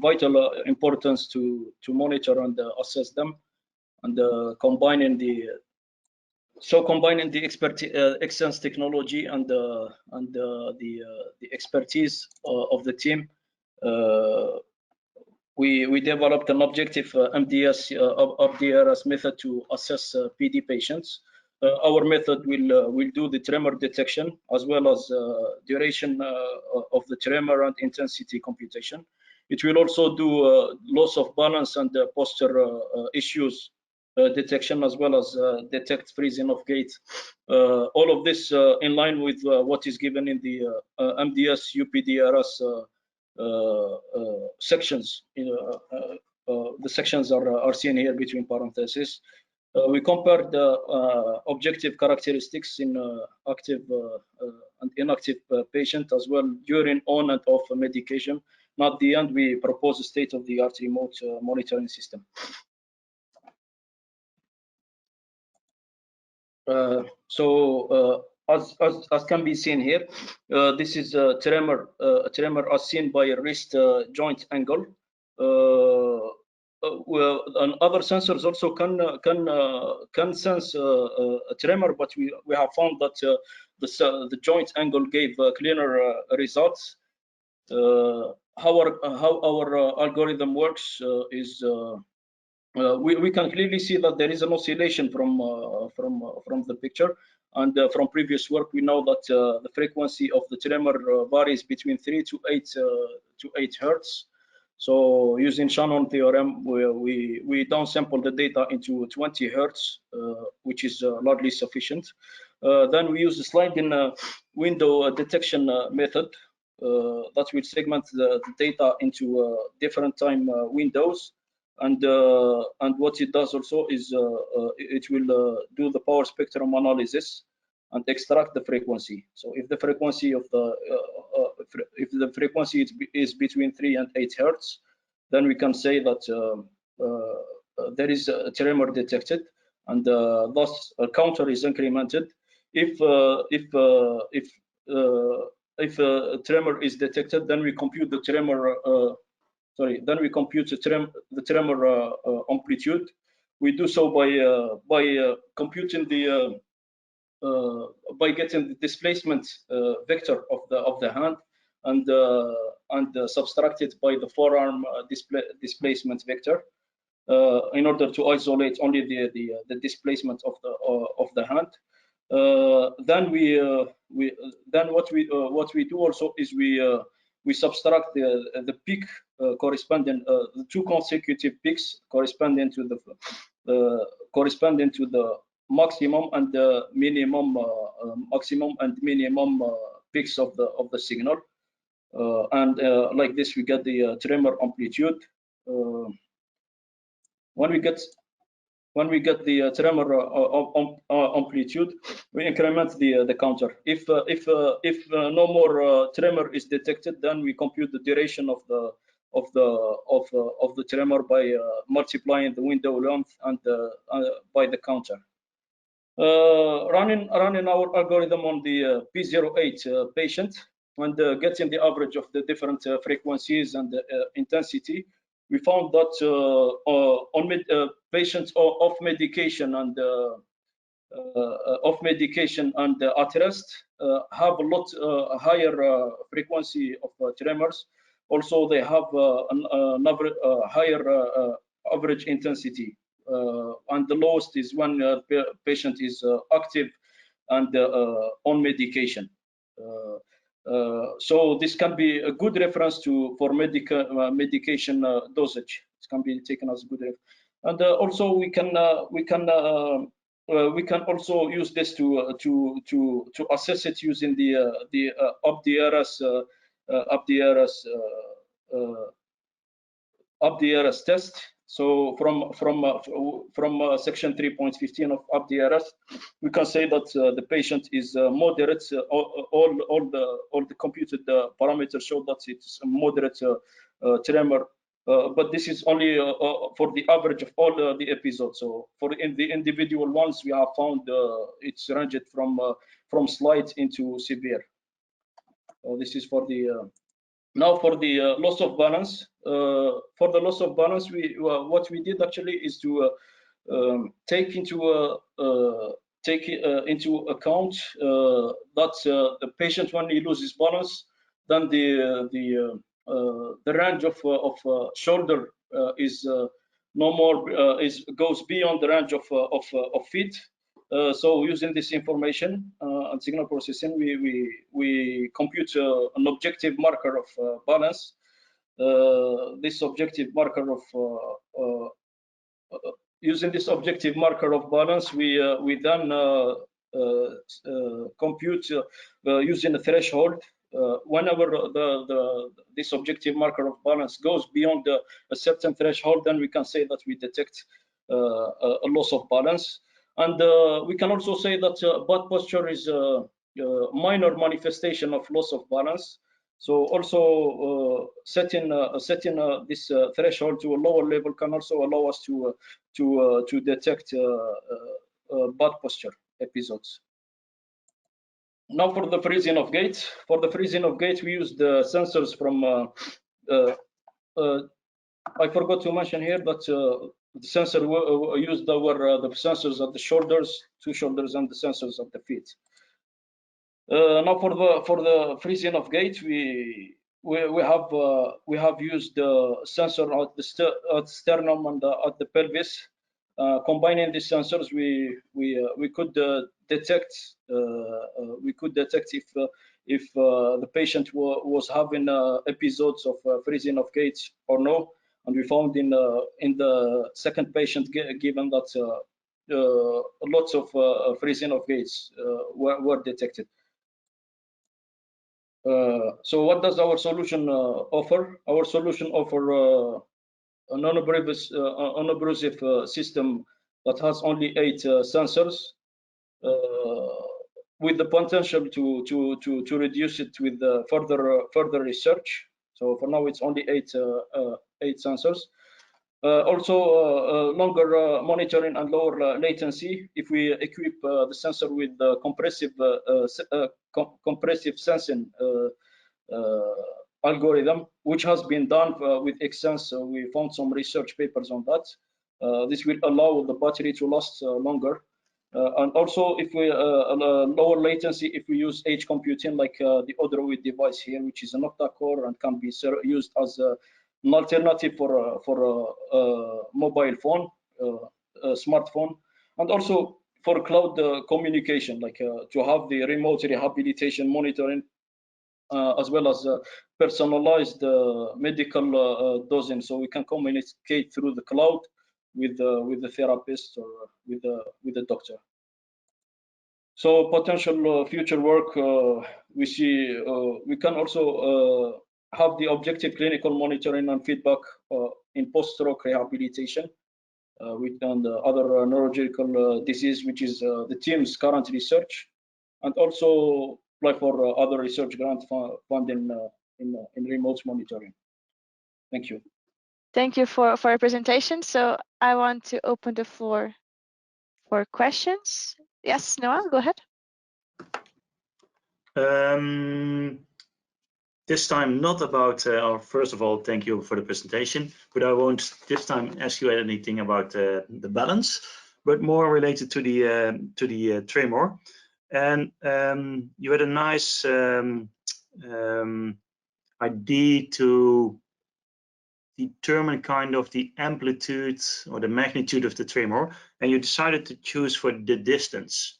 vital importance to monitor and assess them, and combining the Xsens technology and the expertise of the team. We developed an objective MDS method to assess PD patients. Our method will do the tremor detection as well as duration of the tremor and intensity computation. It will also do loss of balance and posture issues detection, as well as detect freezing of gait. All of this in line with what is given in the MDS UPDRS sections. The sections are seen here between parentheses. We compared the objective characteristics in active and inactive patient, as well during on and off medication. And at the end, we propose a state-of-the-art remote monitoring system. As can be seen here, this is a tremor as seen by a wrist joint angle. And other sensors also can sense a tremor, but we have found that the joint angle gave cleaner results. How our algorithm works is we can clearly see that there is an oscillation from the picture, and from previous work we know that the frequency of the tremor varies between 3 to 8 hertz. So using Shannon theorem, we downsample the data into 20 hertz, which is largely sufficient. Then we use the sliding window detection method, that will segment the data into different time windows. And what it does also is it will do the power spectrum analysis and extract the frequency. So if the frequency of the is between 3 and 8 hertz, then we can say that there is a tremor detected, and thus a counter is incremented. If a tremor is detected, then we compute the tremor. Then we compute the tremor amplitude. We do so by computing the by getting the displacement vector of the hand and subtract it by the forearm displacement vector in order to isolate only the displacement of the hand. Then what we do also is we subtract the peak corresponding the two consecutive peaks corresponding to the maximum and the minimum maximum and minimum peaks of the signal, and like this we get the tremor amplitude. When we get the tremor amplitude, we increment the counter. If no more tremor is detected, then we compute the duration of the tremor by multiplying the window length and by the counter. Running our algorithm on the P08 patient and getting the average of the different frequencies and intensity, we found that on patients off medication and at rest have a lot higher frequency of tremors. Also, they have another higher average intensity, and the lowest is when the patient is active and on medication. So this can be a good reference for medication dosage. It can be taken as a good reference. And also we can also use this to assess it using the UpDRS test. So from section 3.15 of UpDRS, we can say that the patient is moderate. All the computed parameters show that it's a moderate tremor, but this is only for the average of all the episodes. So for the individual ones, we have found it's ranged from slight into severe. So this is for the now for the loss of balance. For the loss of balance, what we did actually is to take into account that the patient, when he loses balance, then the range of shoulder is no more goes beyond the range of feet. So using this information and signal processing, we compute an objective marker of balance. This objective marker of using this objective marker of balance, we then compute using a threshold. Whenever this objective marker of balance goes beyond a certain threshold, then we can say that we detect a loss of balance. And we can also say that bad posture is a minor manifestation of loss of balance. So also setting this threshold to a lower level can also allow us to detect bad posture episodes. Now for the freezing of gait. For the freezing of gait, we use the sensors from. I forgot to mention here that the sensor used were the sensors of the shoulders, 2 shoulders, and the sensors of the feet. Now for the freezing of gait, we have used the sensor at the sternum and at the pelvis. Combining these sensors, we could detect if the patient was having episodes of freezing of gait or no. And we found in the second patient given that lots of freezing of gaits were detected. So what does our solution offer? Our solution offer a non-abrasive system that has only 8 sensors, with the potential to reduce it with further research. So for now, it's only 8 sensors. Also, longer monitoring and lower latency if we equip the sensor with compressive sensing algorithm, which has been done with Xsens. We found some research papers on that. This will allow the battery to last longer. And also, if we lower latency, if we use edge computing like the Odroid device here, which is an octa-core and can be used as an alternative for a mobile phone, a smartphone, and also for cloud communication, like to have the remote rehabilitation monitoring, as well as personalized medical dosing, so we can communicate through the cloud with the therapist or with the doctor. So potential future work, we see we can also have the objective clinical monitoring and feedback in post-stroke rehabilitation and other neurological disease, which is the team's current research, and also apply for other research grant funding in remote monitoring. Thank you. Thank you for your presentation. So I want to open the floor for questions. Yes, Noah, go ahead. This time not about, first of all, thank you for the presentation, but I won't this time ask you anything about the balance, but more related to the tremor. And you had a nice idea to determine kind of the amplitude or the magnitude of the tremor, and you decided to choose for the distance.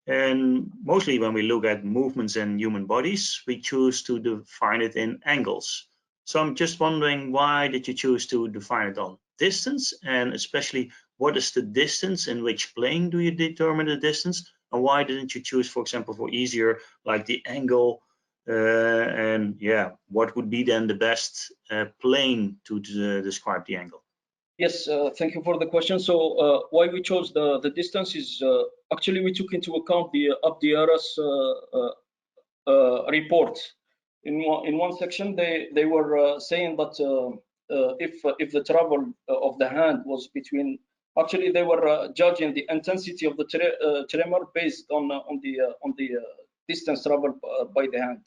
And mostly when we look at movements in human bodies, we choose to define it in angles. So I'm just wondering, why did you choose to define it on distance? And especially, what is the distance? In which plane do you determine the distance? And why didn't you choose, for example, for easier, like the angle? And yeah, what would be then the best plane to describe the angle? Yes, thank you for the question. So why we chose the distance is actually we took into account the Abdiaras report. In one section, they were saying that if the travel of the hand was between, actually they were judging the intensity of the tremor based on the distance traveled by the hand.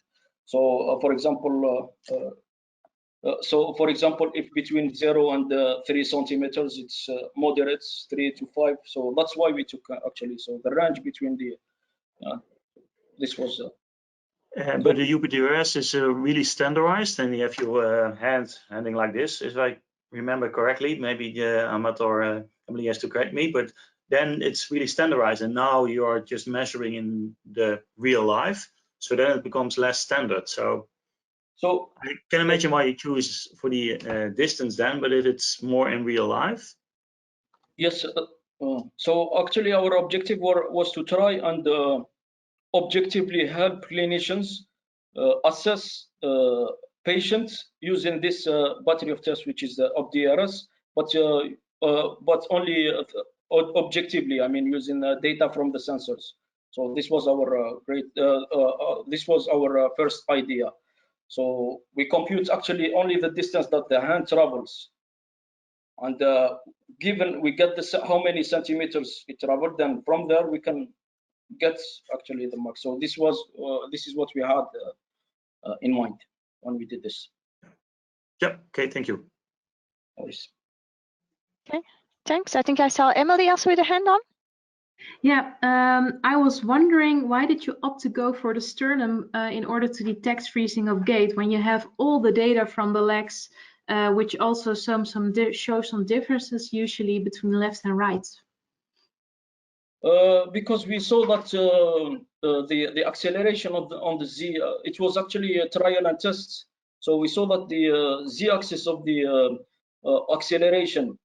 So for example. If between 0 and 3 centimeters, it's moderate, 3 to 5. So that's why we took actually. So the range between the this was. But the UPDRS is really standardized, and you have your handing like this, if I remember correctly. Maybe Ahmad or Emily has to correct me, but then it's really standardized, and now you are just measuring in the real life, so then it becomes less standard. So I can imagine why you choose for the distance then, but if it's more in real life? Yes. So actually our objective was to try and objectively help clinicians assess patients using this battery of tests, which is the Abdiaras, but only objectively, I mean, using data from the sensors. So this was our this was our first idea. So we compute actually only the distance that the hand travels, and given we get how many centimeters it traveled, then from there we can get actually the mark. So this is what we had in mind when we did this. Yep. Okay. Thank you. Always. Okay. Thanks. I think I saw Emily also with a hand on. Yeah, I was wondering, why did you opt to go for the sternum in order to detect freezing of gait when you have all the data from the legs, which also show some differences usually between left and right? Because we saw that the acceleration on the Z, it was actually a trial and test. So we saw that the Z-axis of the acceleration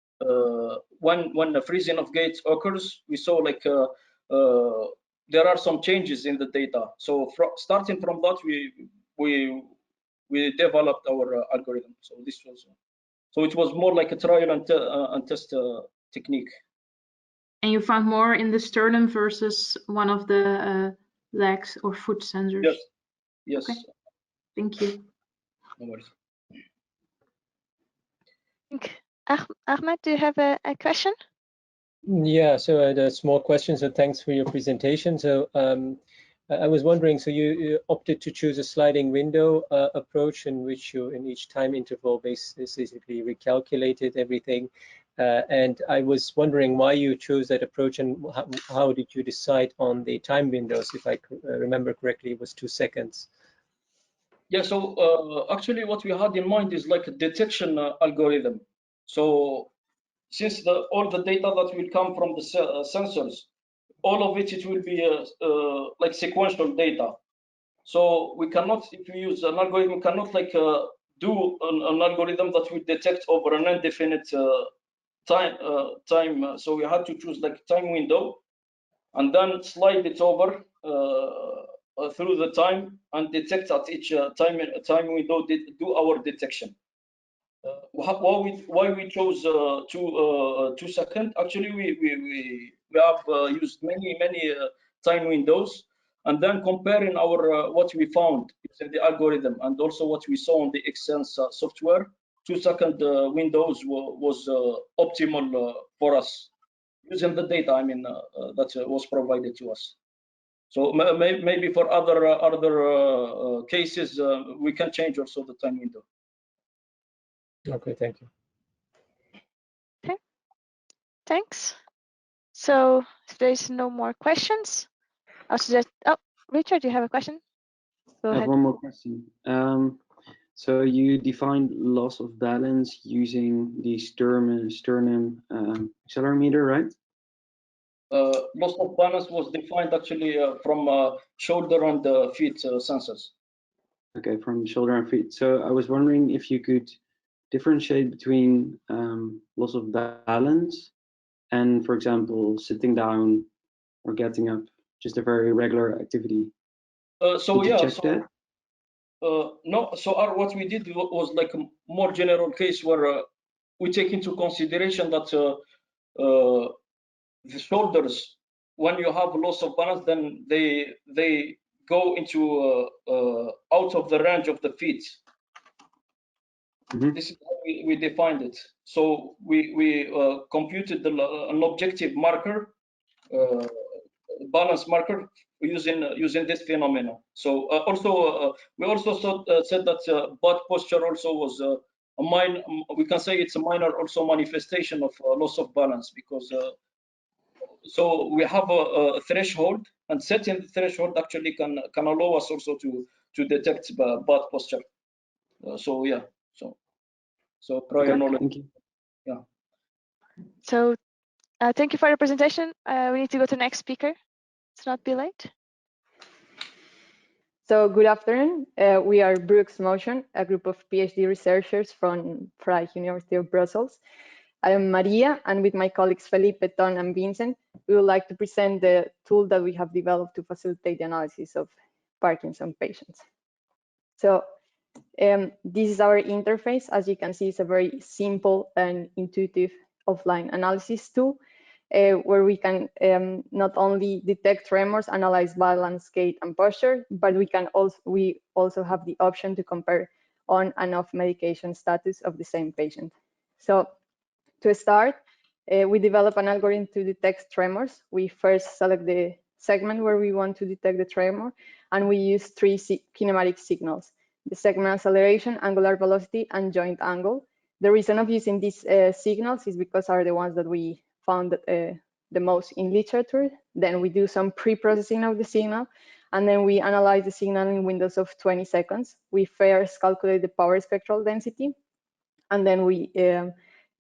when the freezing of gait occurs, we saw like there are some changes in the data. So starting from that, we developed our algorithm. So this was so it was more like a trial and test technique. And you found more in the sternum versus one of the legs or foot sensors? Yes. Yes. Okay. Thank you. No worries. Ahmed, do you have a question? Yeah, so I had a small question. So thanks for your presentation. So I was wondering, so you opted to choose a sliding window approach in which you, in each time interval, basically recalculated everything. And I was wondering why you chose that approach and how did you decide on the time windows? If I remember correctly, it was 2 seconds. Yeah, so actually what we had in mind is like a detection algorithm. So since all the data that will come from the sensors, all of it will be like sequential data. So we cannot, if we use an algorithm, cannot like do an algorithm that will detect over an indefinite time. So we had to choose like time window, and then slide it over through the time and detect at each time window do our detection. Why we chose 2 seconds? Actually, we have used many time windows, and then comparing our what we found in the algorithm and also what we saw on the Xsens software, 2 second windows was optimal for us using the data. I mean that was provided to us. So maybe for other cases we can change also the time window. Okay, thank you. Okay, thanks. So if there's no more questions, I'll suggest. Oh, Richard, you have a question? Go I have ahead. one more question. So you defined loss of balance using the sternum accelerometer, right? Loss of balance was defined actually from shoulder and feet sensors. Okay, from shoulder and feet. So I was wondering if you could differentiate between loss of balance and, for example, sitting down or getting up, just a very regular activity. So did you yeah, check that? no. So what we did was like a more general case where we take into consideration that the shoulders, when you have loss of balance, then they go into out of the range of the feet. Mm-hmm. This is how we defined it. So we computed an objective marker, balance marker, using this phenomenon. So also we also said that butt posture also was a minor. We can say it's a minor also manifestation of loss of balance, because so we have a threshold, and setting the threshold actually can allow us also to detect butt posture. So yeah, so prior knowledge. Thank you. Yeah. So thank you for your presentation. We need to go to the next speaker. Let's not be late. So good afternoon. We are Brooks Motion, a group of PhD researchers from Vrije University of Brussels. I am Maria, and with my colleagues Felipe, Ton, and Vincent, we would like to present the tool that we have developed to facilitate the analysis of Parkinson patients. So this is our interface. As you can see, it's a very simple and intuitive offline analysis tool, where we can not only detect tremors, analyze balance, gait, and posture, but we also have the option to compare on and off medication status of the same patient. So to start, we develop an algorithm to detect tremors. We first select the segment where we want to detect the tremor, and we use 3 kinematic signals: the segment acceleration, angular velocity, and joint angle. The reason of using these signals is because are the ones that we found the most in literature. Then we do some pre-processing of the signal, and then we analyze the signal in windows of 20 seconds. We first calculate the power spectral density, and then we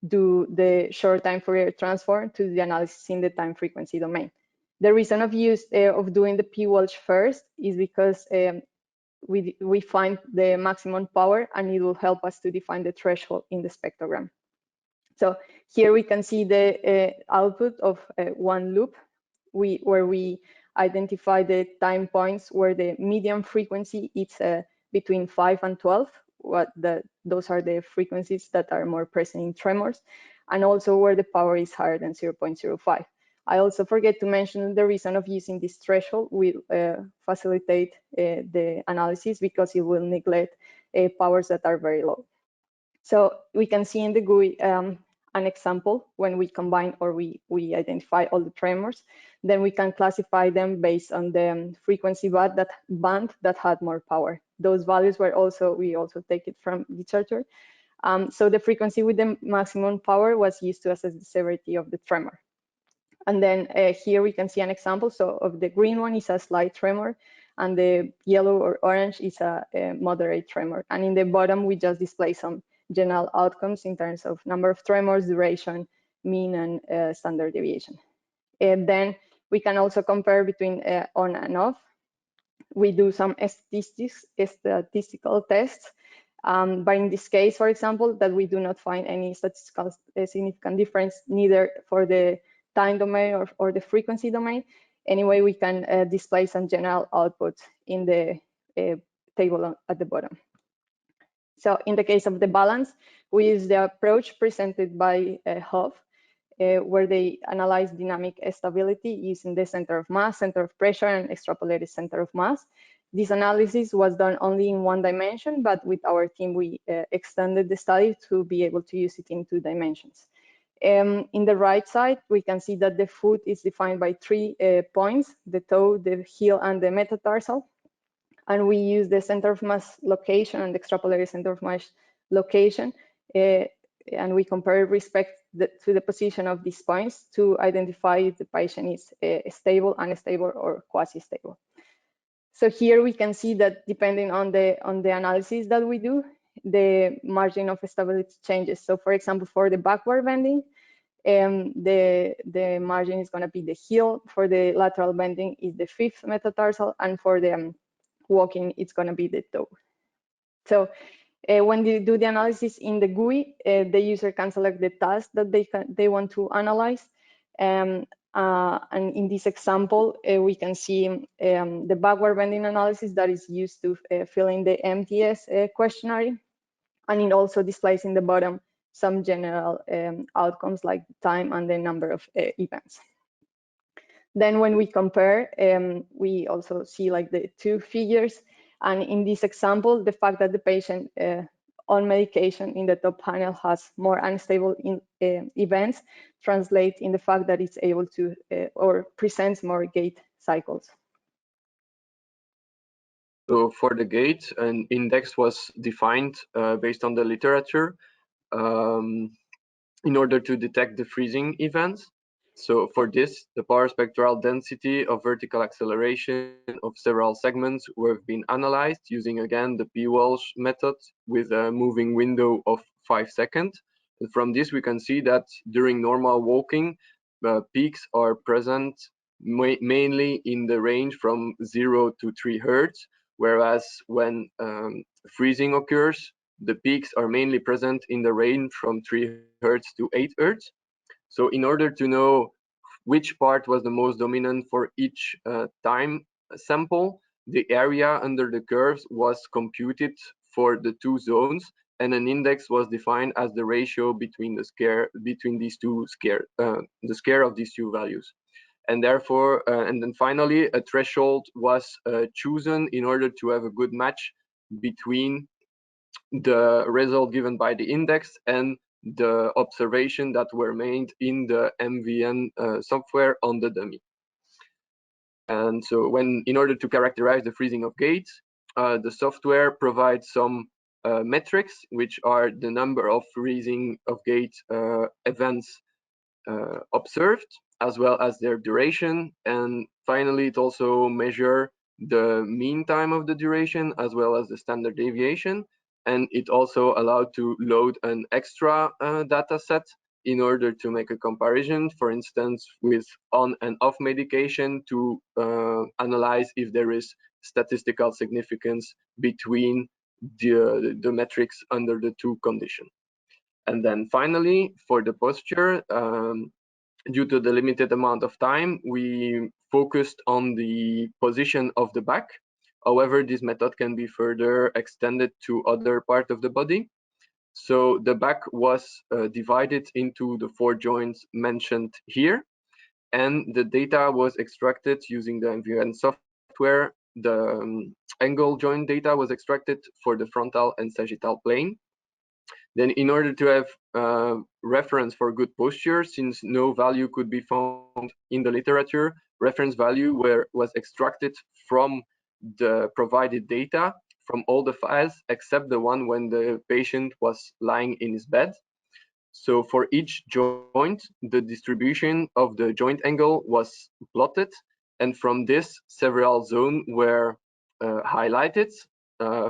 do the short time Fourier transform to the analysis in the time frequency domain. The reason of use of doing the P-Walsh first is because we find the maximum power, and it will help us to define the threshold in the spectrogram. So here we can see the output of one loop where we identify the time points where the median frequency is between 5 and 12. Those are the frequencies that are more present in tremors, and also where the power is higher than 0.05. I also forget to mention the reason of using this threshold will facilitate the analysis, because it will neglect powers that are very low. So we can see in the GUI an example when we combine or we identify all the tremors, then we can classify them based on the frequency band that had more power. Those values were we also take it from literature. So the frequency with the maximum power was used to assess the severity of the tremor. And then here we can see an example. So of the green one is a slight tremor, and the yellow or orange is a moderate tremor. And in the bottom, we just display some general outcomes in terms of number of tremors, duration, mean, and standard deviation. And then we can also compare between on and off. We do some statistical tests. But in this case, for example, that we do not find any statistical significant difference, neither for the time domain or the frequency domain. Anyway, we can display some general outputs in the table at the bottom. So in the case of the balance, we use the approach presented by Hoff, where they analyze dynamic stability using the center of mass, center of pressure, and extrapolated center of mass. This analysis was done only in one dimension, but with our team, we extended the study to be able to use it in 2 dimensions. In the right side, we can see that the foot is defined by 3 points: the toe, the heel, and the metatarsal. And we use the center of mass location and the extrapolated center of mass location, and we compare respect to the position of these points to identify if the patient is stable, unstable, or quasi-stable. So here we can see that depending on the analysis that we do, the margin of stability changes. So for example, for the backward bending, the margin is going to be the heel. For the lateral bending is the 5th metatarsal, and for the walking, it's going to be the toe. So when you do the analysis in the GUI, the user can select the task that they want to analyze. And in this example, we can see the backward bending analysis that is used to fill in the MTS questionnaire. And it also displays in the bottom some general outcomes like time and the number of events. Then when we compare, we also see like the 2 figures. And in this example, the fact that the patient on medication in the top panel has more unstable events translate in the fact that it's able to or presents more gait cycles. So for the gait, an index was defined based on the literature in order to detect the freezing events. So for this, the power spectral density of vertical acceleration of several segments have been analyzed using, again, the P-Walsh method with a moving window of 5 seconds. And from this, we can see that during normal walking, peaks are present mainly in the range from 0 to 3 Hertz, whereas when freezing occurs, the peaks are mainly present in the range from 3 Hertz to 8 Hertz. So in order to know which part was the most dominant for each time sample, the area under the curves was computed for the 2 zones, and an index was defined as the ratio between the square of these 2 values. And therefore, and then finally, a threshold was chosen in order to have a good match between the result given by the index and the observation that were made in the MVN software on the dummy. And so in order to characterize the freezing of gaits, the software provides some metrics, which are the number of freezing of gait events observed, as well as their duration. And finally, it also measures the mean time of the duration, as well as the standard deviation. And it also allowed to load an extra data set in order to make a comparison, for instance, with on and off medication to analyze if there is statistical significance between the metrics under the 2 conditions. And then finally, for the posture, due to the limited amount of time, we focused on the position of the back. However, this method can be further extended to other parts of the body. So the back was divided into the 4 joints mentioned here, and the data was extracted using the MVN software. The angle joint data was extracted for the frontal and sagittal plane. Then in order to have reference for good posture, since no value could be found in the literature, reference value was extracted from the provided data from all the files except the one when the patient was lying in his bed. So for each joint, the distribution of the joint angle was plotted, and from this, several zones were highlighted.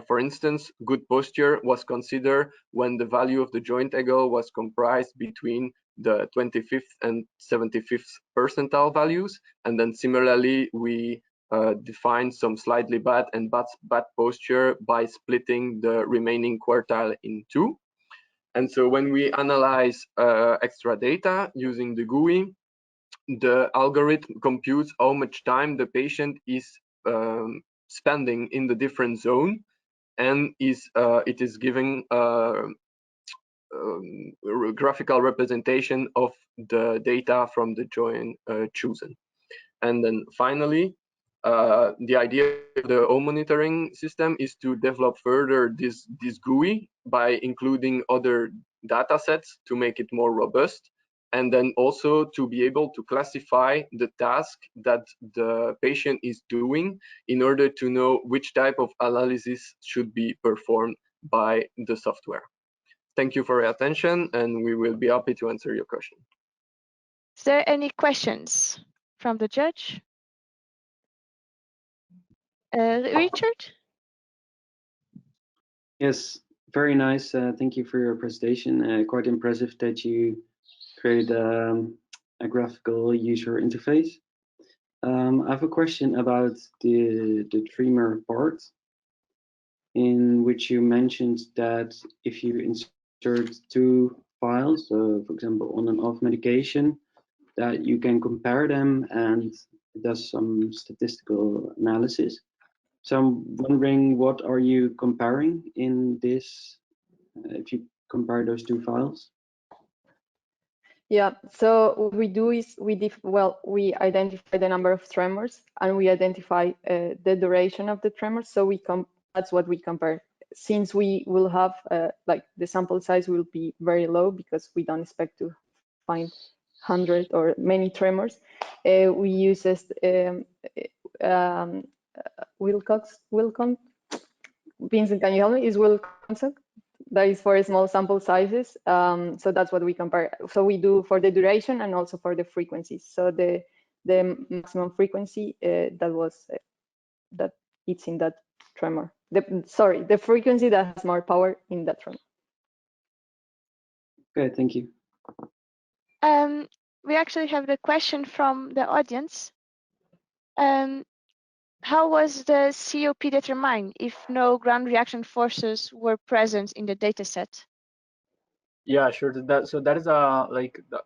For instance, good posture was considered when the value of the joint angle was comprised between the 25th and 75th percentile values. And then similarly, we define some slightly bad and bad posture by splitting the remaining quartile in 2. And so when we analyze extra data using the GUI, the algorithm computes how much time the patient is spending in the different zone, and it is giving a graphical representation of the data from the joint chosen. And then finally, the idea of the home monitoring system is to develop further this GUI by including other data sets to make it more robust, and then also to be able to classify the task that the patient is doing in order to know which type of analysis should be performed by the software. Thank you for your attention, and we will be happy to answer your question. Is there any questions from the judge? Richard? Yes, very nice. Thank you for your presentation. Quite impressive that you created a graphical user interface. I have a question about the tremor part, in which you mentioned that if you insert 2 files, so for example on and off medication, that you can compare them and it does some statistical analysis. So I'm wondering, what are you comparing in this, if you compare those 2 files? Yeah, so what we do is we identify the number of tremors and we identify the duration of the tremors. So that's what we compare. Since we will have like the sample size will be very low because we don't expect to find 100 or many tremors, we use Wilcox. Vincent, can you help me? Is Wilcox? That is for small sample sizes. So that's what we compare. So we do for the duration and also for the frequencies. So the maximum frequency that it's in that tremor. The frequency that has more power in that tremor. Okay, thank you. We actually have the question from the audience. How was the COP determined if no ground reaction forces were present in the data set? Yeah, sure. So that is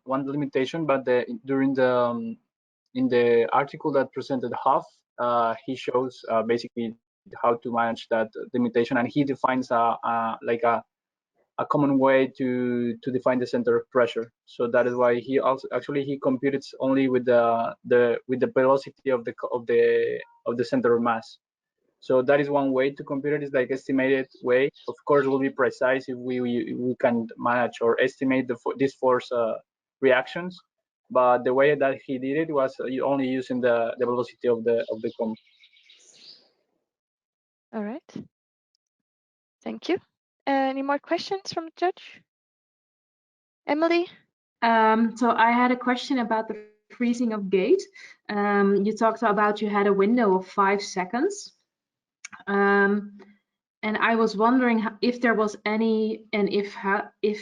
one limitation, but during the in the article that presented Huff, he shows basically how to manage that limitation, and he defines a common way to define the center of pressure. So that is why he also he computed only with the velocity of the center of mass. So that is one way to compute it, is like estimated way. Of course, will be precise if we can manage or estimate these force reactions. But the way that he did it was only using the velocity of the cone. All right. Thank you. Any more questions from the judge? Emily? So I had a question about the freezing of gait. You talked about you had a window of 5 seconds. And I was wondering if there was any, and if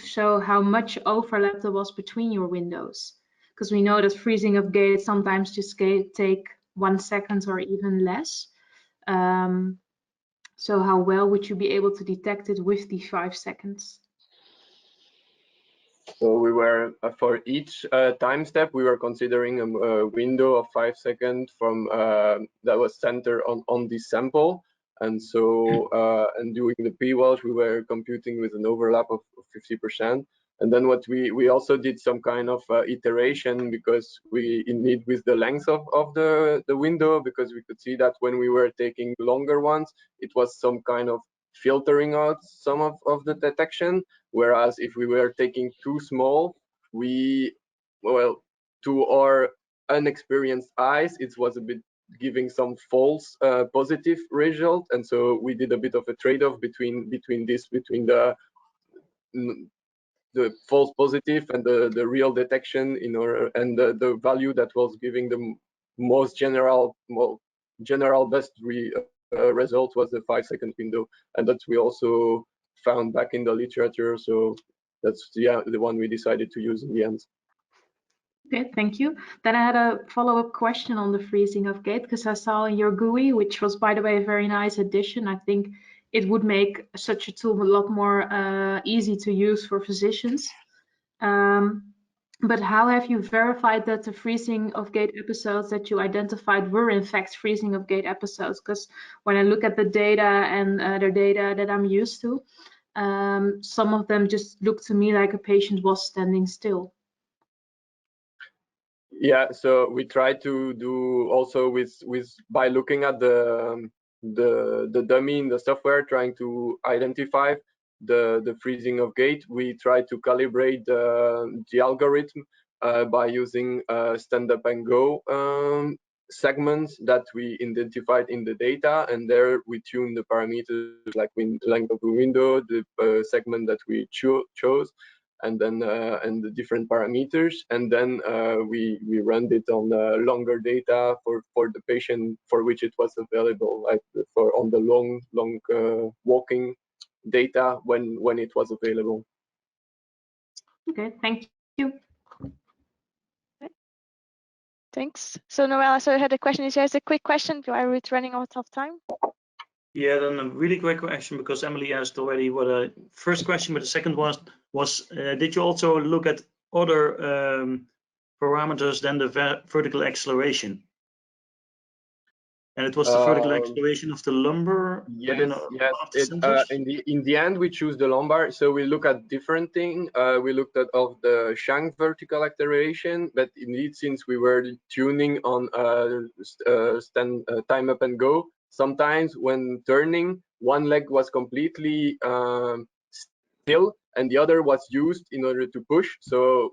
so, how much overlap there was between your windows. Because we know that freezing of gait sometimes just take 1 second or even less. So how well would you be able to detect it with the 5 seconds? So we were, for each time step, we were considering a window of 5 seconds from that was centered on this sample. And so, and doing the p-Welsh, we were computing with an overlap of 50%. And then what we also did some kind of iteration, because we indeed with the length of the window, because we could see that when we were taking longer ones, it was some kind of filtering out some of the detection. Whereas if we were taking too small, well, to our unexperienced eyes, it was a bit giving some false positive result. And so we did a bit of a trade-off between the false positive and the real detection in order, and the value that was giving the most general best result was the 5-second window, and that we also found back in the literature. So that's the one we decided to use in the end. Okay, thank you. Then I had a follow-up question on the freezing of gate, because I saw in your GUI, which was, by the way, a very nice addition. I think it would make such a tool a lot more easy to use for physicians. But how have you verified that the freezing of gate episodes that you identified were in fact freezing of gate episodes? Because when I look at the data and the data that I'm used to, some of them just look to me like a patient was standing still. Yeah, so we try to do also with by looking at the dummy in the software, trying to identify the freezing of gate. We try to calibrate the algorithm by using stand up and go segments that we identified in the data, and there we tune the parameters like length of the window, the segment that we chose, and then and the different parameters, and then we run it on longer data for the patient for which it was available, like for on the long walking data when it was available. Okay, thank you. Thanks. So Noella, so I had a question. Is just a quick question? Are we running out of time? Yeah, then a really quick question, because Emily asked already what a first question, but the second was did you also look at other parameters than the vertical acceleration? And it was the vertical acceleration of the lumbar. Yes, yes. In the end, we choose the lumbar. So we look at different things. We looked at of the shank vertical acceleration, but indeed, since we were tuning on time up and go, sometimes when turning, one leg was completely still and the other was used in order to push. So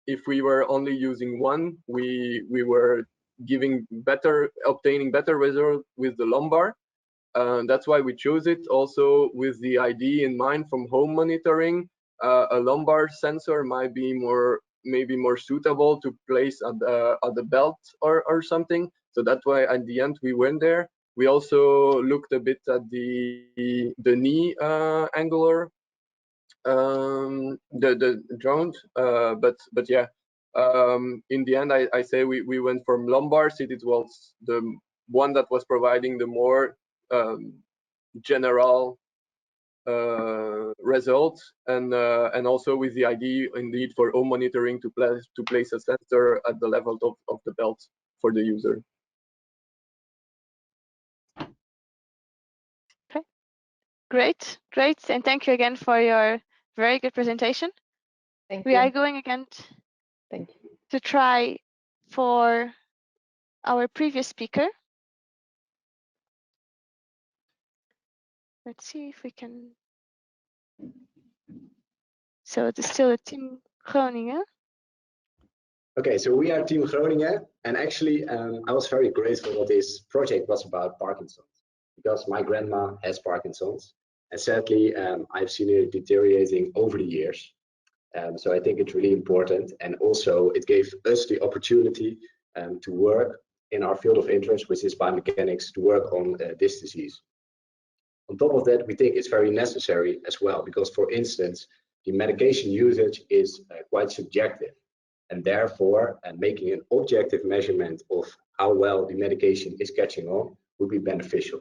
if we were only using one, we were obtaining better result with the lumbar. That's why we chose it. Also with the idea in mind from home monitoring, a lumbar sensor might be maybe more suitable to place at the belt or something. So that's why at the end we went there. We also looked a bit at the knee angular, the joint, but yeah. In the end, I say we went from lumbar, since it was the one that was providing the more general results, and also with the idea indeed for home monitoring to place a sensor at the level of the belt for the user. Okay, great, and thank you again for your very good presentation. We are going again to try for our previous speaker. Let's see if we can. So it is still a team Groningen. Okay, so we are Team Groningen, and actually I was very grateful that this project was about Parkinson's, because my grandma has Parkinson's, and sadly I've seen it deteriorating over the years. So I think it's really important, and also it gave us the opportunity to work in our field of interest, which is biomechanics, to work on this disease. On top of that, we think it's very necessary as well, because for instance, the medication usage is quite subjective, and therefore making an objective measurement of how well the medication is catching on would be beneficial.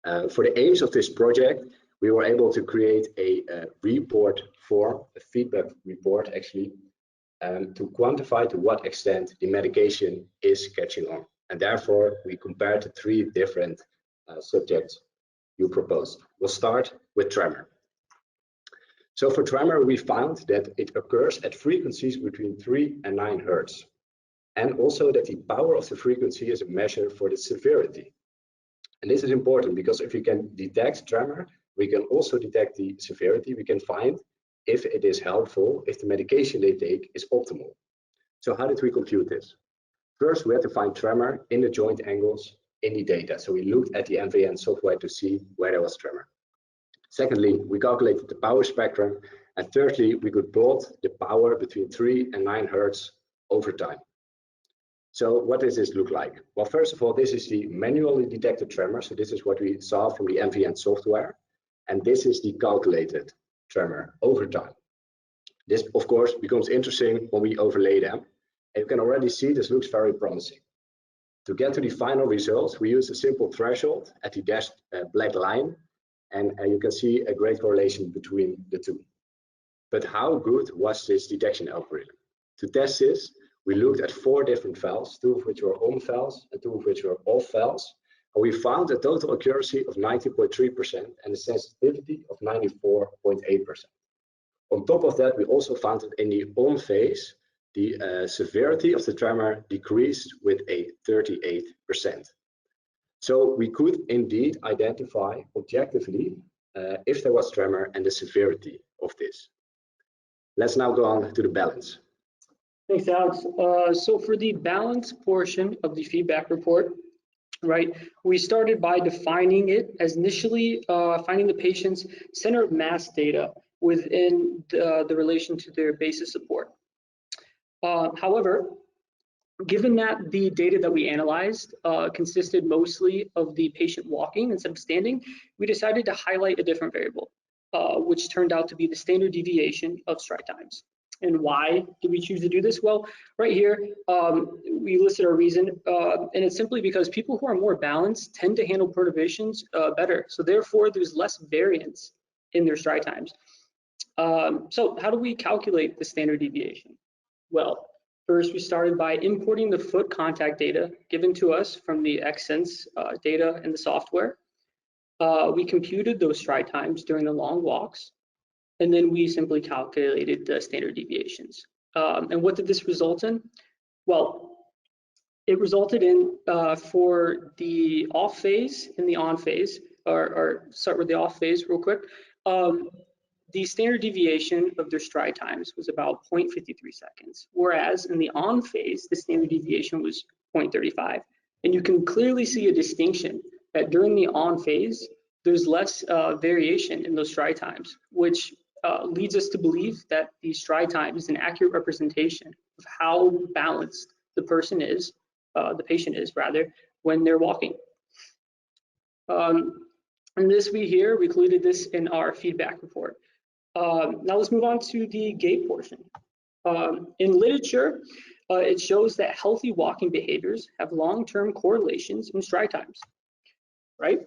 For the aims of this project, we were able to create a report form, a feedback report actually, to quantify to what extent the medication is catching on. And therefore, we compared the 3 different subject you proposed. We'll start with tremor. So for tremor, we found that it occurs at frequencies between 3 and 9 Hertz. And also that the power of the frequency is a measure for the severity. And this is important because if we can detect tremor, we can also detect the severity. We can find if it is helpful, if the medication they take is optimal. So how did we compute this? First, we had to find tremor in the joint angles in the data. So we looked at the MVN software to see where there was tremor. Secondly, we calculated the power spectrum. And thirdly, we could plot the power between 3 and 9 Hertz over time. So what does this look like? Well, first of all, this is the manually detected tremor. So this is what we saw from the MVN software. And this is the calculated tremor over time. This, of course, becomes interesting when we overlay them. And you can already see this looks very promising. To get to the final results, we use a simple threshold at the dashed black line. And you can see a great correlation between the two. But how good was this detection algorithm? To test this, we looked at 4 different files, 2 of which were on files and 2 of which were off files. And we found a total accuracy of 90.3% and a sensitivity of 94.8%. On top of that, we also found that in the on phase, the severity of the tremor decreased with a 38%. So we could indeed identify objectively if there was tremor and the severity of this. Let's now go on to the balance. Thanks, Alex. So for the balance portion of the feedback report, right, we started by defining it as initially finding the patient's center of mass data within the relation to their basis support. However, given that the data that we analyzed consisted mostly of the patient walking instead of standing, we decided to highlight a different variable, which turned out to be the standard deviation of stride times. And why did we choose to do this? Well, right here, we listed our reason, and it's simply because people who are more balanced tend to handle perturbations better. So therefore, there's less variance in their stride times. So how do we calculate the standard deviation? Well, first, we started by importing the foot contact data given to us from the Xsens data in the software. We computed those stride times during the long walks, and then we simply calculated the standard deviations. And what did this result in? Well, it resulted in, for the off phase and the on phase, or start with the off phase real quick, the standard deviation of their stride times was about 0.53 seconds, whereas in the on phase, the standard deviation was 0.35. And you can clearly see a distinction that during the on phase, there's less variation in those stride times, which leads us to believe that the stride time is an accurate representation of how balanced the person is, the patient is rather, when they're walking. And this we included this in our feedback report. Now let's move on to the gait portion. In literature, it shows that healthy walking behaviors have long-term correlations in stride times, right?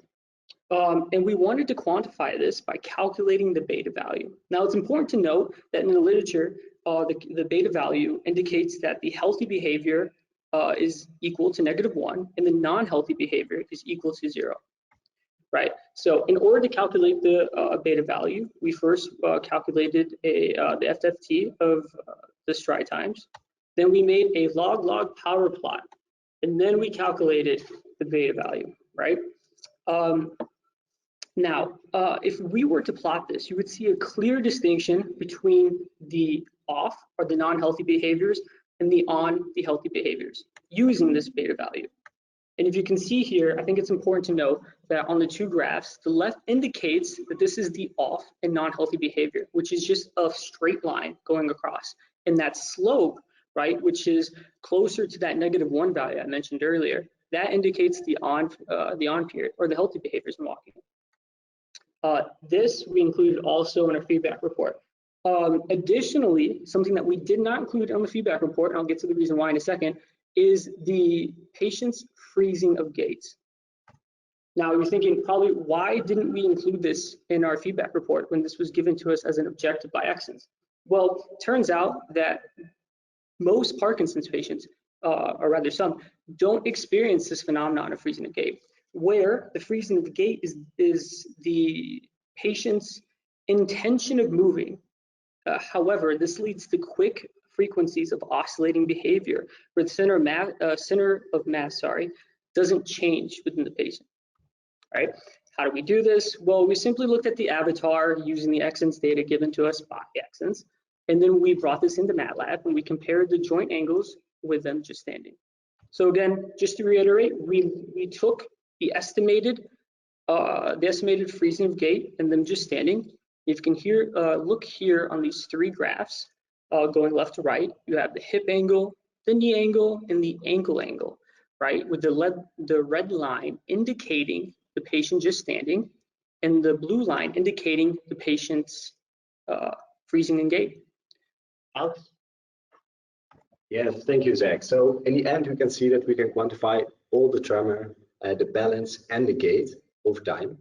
And we wanted to quantify this by calculating the beta value. Now it's important to note that in the literature, the beta value indicates that the healthy behavior is equal to -1 and the non-healthy behavior is equal to 0. Right, so in order to calculate the beta value, we first calculated the FFT of the stride times. Then we made a log-log power plot, and then we calculated the beta value, right? Now, if we were to plot this, you would see a clear distinction between the off or the non-healthy behaviors and the on the healthy behaviors using this beta value. And if you can see here, I think it's important to note that on the 2 graphs, the left indicates that this is the off and non-healthy behavior, which is just a straight line going across. And that slope, right, which is closer to that -1 value I mentioned earlier, that indicates the on period or the healthy behaviors in walking. This we included also in our feedback report. Additionally, something that we did not include on the feedback report, and I'll get to the reason why in a second, is the patient's freezing of gaits. Now you're thinking probably, why didn't we include this in our feedback report when this was given to us as an objective by Xsens? Well, it turns out that most Parkinson's patients, or rather some, don't experience this phenomenon of freezing of gait. where the freezing of the gait is the patient's intention of moving. However, this leads to quick frequencies of oscillating behavior where the center of mass doesn't change within the patient. Right? How do we do this? Well, we simply looked at the avatar using the Xsens data given to us by Xsens, and then we brought this into MATLAB and we compared the joint angles with them just standing. So again, just to reiterate, we took the estimated freezing of gait and them just standing. You can look here on these three graphs going left to right. You have the hip angle, the knee angle, and the ankle angle, right? With the red line indicating the patient just standing, and the blue line indicating the patient's freezing and gait. Alex? Yes, thank you, Zach. So in the end, we can see that we can quantify all the tremor, the balance, and the gait over time.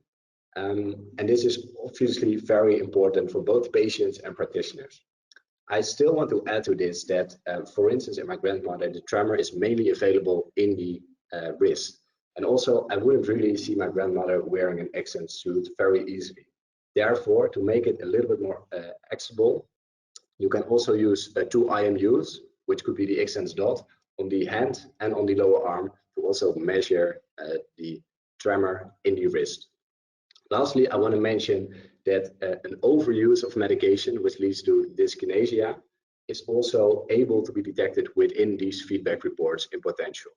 And this is obviously very important for both patients and practitioners. I still want to add to this that, for instance, in my grandmother, the tremor is mainly available in the wrist. And also, I wouldn't really see my grandmother wearing an Xsens suit very easily. Therefore, to make it a little bit more accessible, you can also use two IMUs, which could be the Xsens dot, on the hand and on the lower arm to also measure the tremor in the wrist. Lastly, I want to mention that an overuse of medication, which leads to dyskinesia, is also able to be detected within these feedback reports in potential.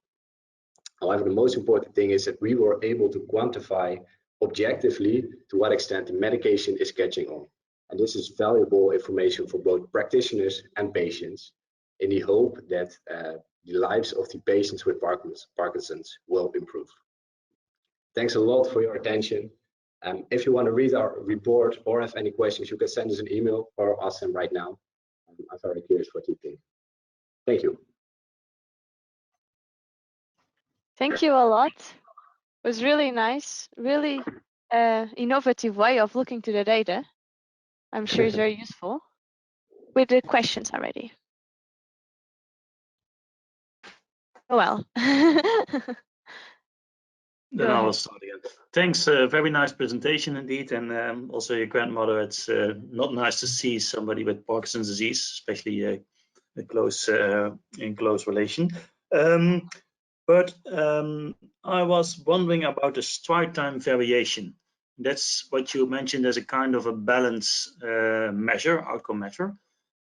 However, the most important thing is that we were able to quantify objectively to what extent the medication is catching on. And this is valuable information for both practitioners and patients in the hope that the lives of the patients with Parkinson's will improve. Thanks a lot for your attention. If you want to read our report or have any questions, you can send us an email or ask them right now. I'm very curious what you think. Thank you. Thank you a lot. It was really nice, really innovative way of looking to the data. I'm sure it's very useful. With the questions already. Oh well. Then I will start again. Thanks, very nice presentation indeed, and also your grandmother. It's not nice to see somebody with Parkinson's disease, especially in close relation. But I was wondering about the stride time variation. That's what you mentioned as a kind of a balance measure, outcome measure,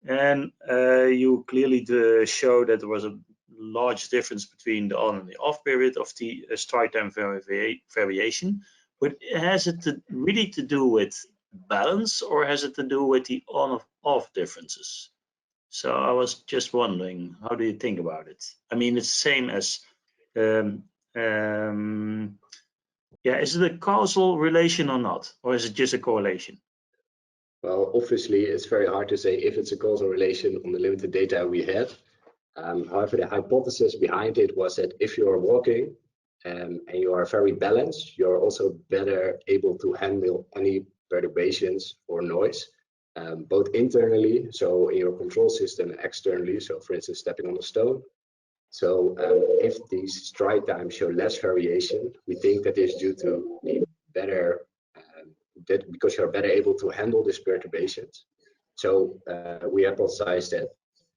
and you clearly show that there was a large difference between the on and the off period of the stride time variation. But has it really to do with balance, or has it to do with the on-off differences? So I was just wondering, how do you think about it? I mean, it's the same as, yeah, is it a causal relation or not, or is it just a correlation? Well, obviously, it's very hard to say if it's a causal relation on the limited data we had. However, the hypothesis behind it was that if you are walking and you are very balanced, you're also better able to handle any perturbations or noise, both internally, so in your control system, and externally, so for instance, stepping on a stone. So if these stride times show less variation, we think that is due to the better, because you're better able to handle these perturbations. So we hypothesize that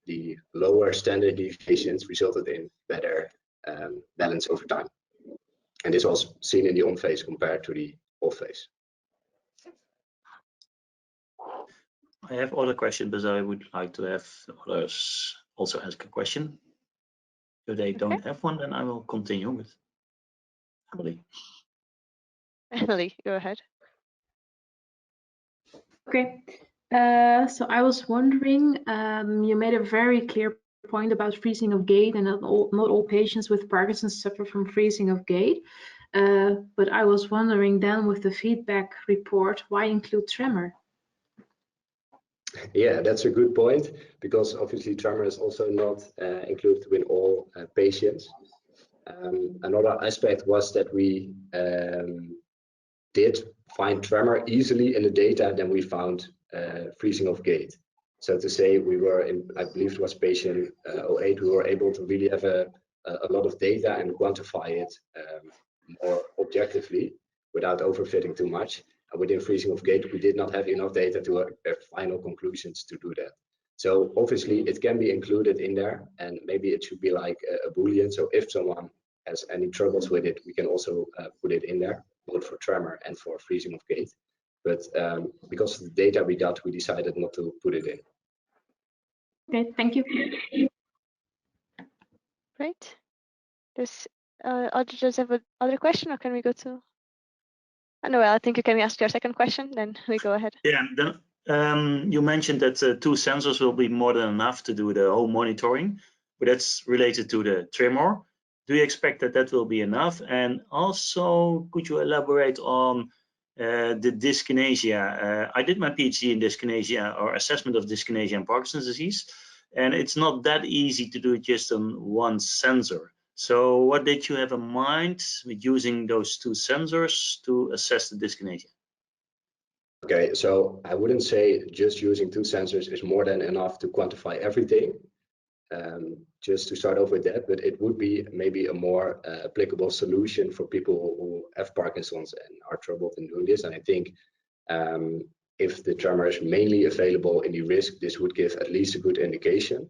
the lower standard deviations resulted in better balance over time. And this was seen in the on phase compared to the off phase. I have other questions, but I would like to have others also ask a question. If they don't have one, then I will continue with Emily. Emily, go ahead. Okay, so I was wondering, you made a very clear point about freezing of gait, and not all patients with Parkinson's suffer from freezing of gait. But I was wondering then, with the feedback report, why include tremor? Yeah, that's a good point, because obviously tremor is also not included in all patients. Another aspect was that we did find tremor easily in the data than we found freezing of gait. So to say, we were in, I believe it was patient 08, we were able to really have a lot of data and quantify it more objectively without overfitting too much. And within freezing of gait, we did not have enough data to final conclusions to do that. So obviously it can be included in there, and maybe it should be like a Boolean. So if someone has any troubles with it, we can also put it in there, both for tremor and for freezing of gait. But because of the data we got, we decided not to put it in. Okay, thank you. Great. Does auditors have another question, or can we go to? Noel, I think you can ask your second question, then we go ahead. Yeah, then you mentioned that 2 sensors will be more than enough to do the whole monitoring, but that's related to the tremor. Do you expect that that will be enough? And also, could you elaborate on the dyskinesia? I did my PhD in dyskinesia, or assessment of dyskinesia and Parkinson's disease, and it's not that easy to do it just on one sensor. So what did you have in mind with using those 2 sensors to assess the dyskinesia? Okay, so I wouldn't say just using 2 sensors is more than enough to quantify everything. Just to start off with that, but it would be maybe a more applicable solution for people who have Parkinson's and are troubled in doing this. And I think if the tremor is mainly available in the risk, this would give at least a good indication.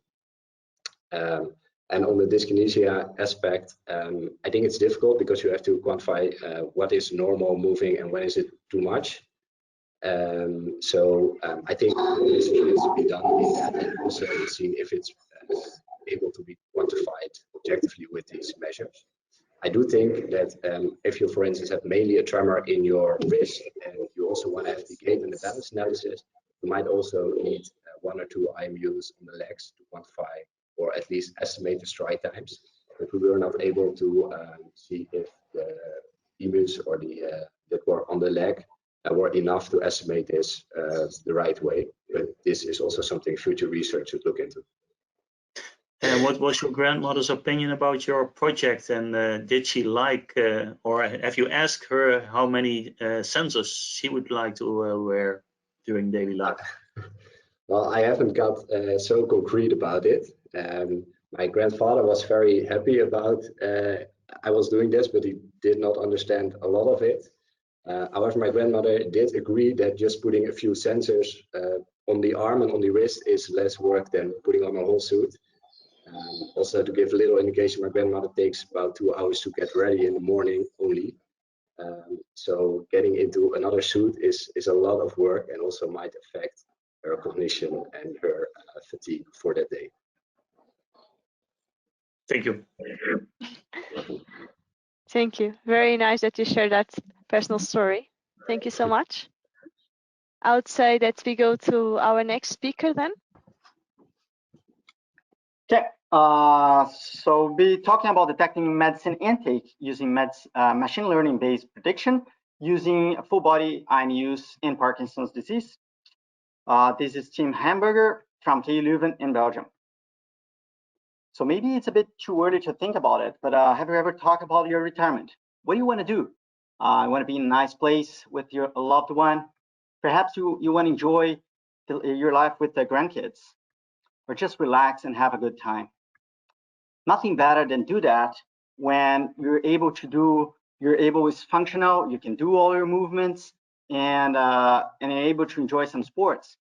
And on the dyskinesia aspect, I think it's difficult because you have to quantify what is normal moving and when is it too much. So I think research needs to be done in that, and also seen if it's able to be quantified objectively with these measures. I do think that if you, for instance, have mainly a tremor in your wrist and you also want to have the gait and the balance analysis, you might also need 1 or 2 IMUs on the legs to quantify or at least estimate the stride times. But we were not able to see if the IMUs or the that were on the leg were enough to estimate this the right way. But this is also something future research should look into. And what was your grandmother's opinion about your project? And did she like, or have you asked her how many sensors she would like to wear during daily life? Well, I haven't got so concrete about it. My grandfather was very happy about I was doing this, but he did not understand a lot of it. However, my grandmother did agree that just putting a few sensors on the arm and on the wrist is less work than putting on a whole suit. Also, to give a little indication, my grandmother takes about 2 hours to get ready in the morning only. So getting into another suit is a lot of work and also might affect her cognition and her fatigue for that day. Thank you. Thank you. Very nice that you shared that personal story. Thank you so much. I would say that we go to our next speaker then. Okay, so we'll be talking about detecting medicine intake using machine learning-based prediction using full body IMUs in Parkinson's disease. This is Team Hamburger from TU Leuven in Belgium. So maybe it's a bit too early to think about it, but have you ever talked about your retirement? What do you want to do? You want to be in a nice place with your loved one. Perhaps you want to enjoy your life with the grandkids, or just relax and have a good time. Nothing better than do that when you're able is functional, you can do all your movements and you're able to enjoy some sports.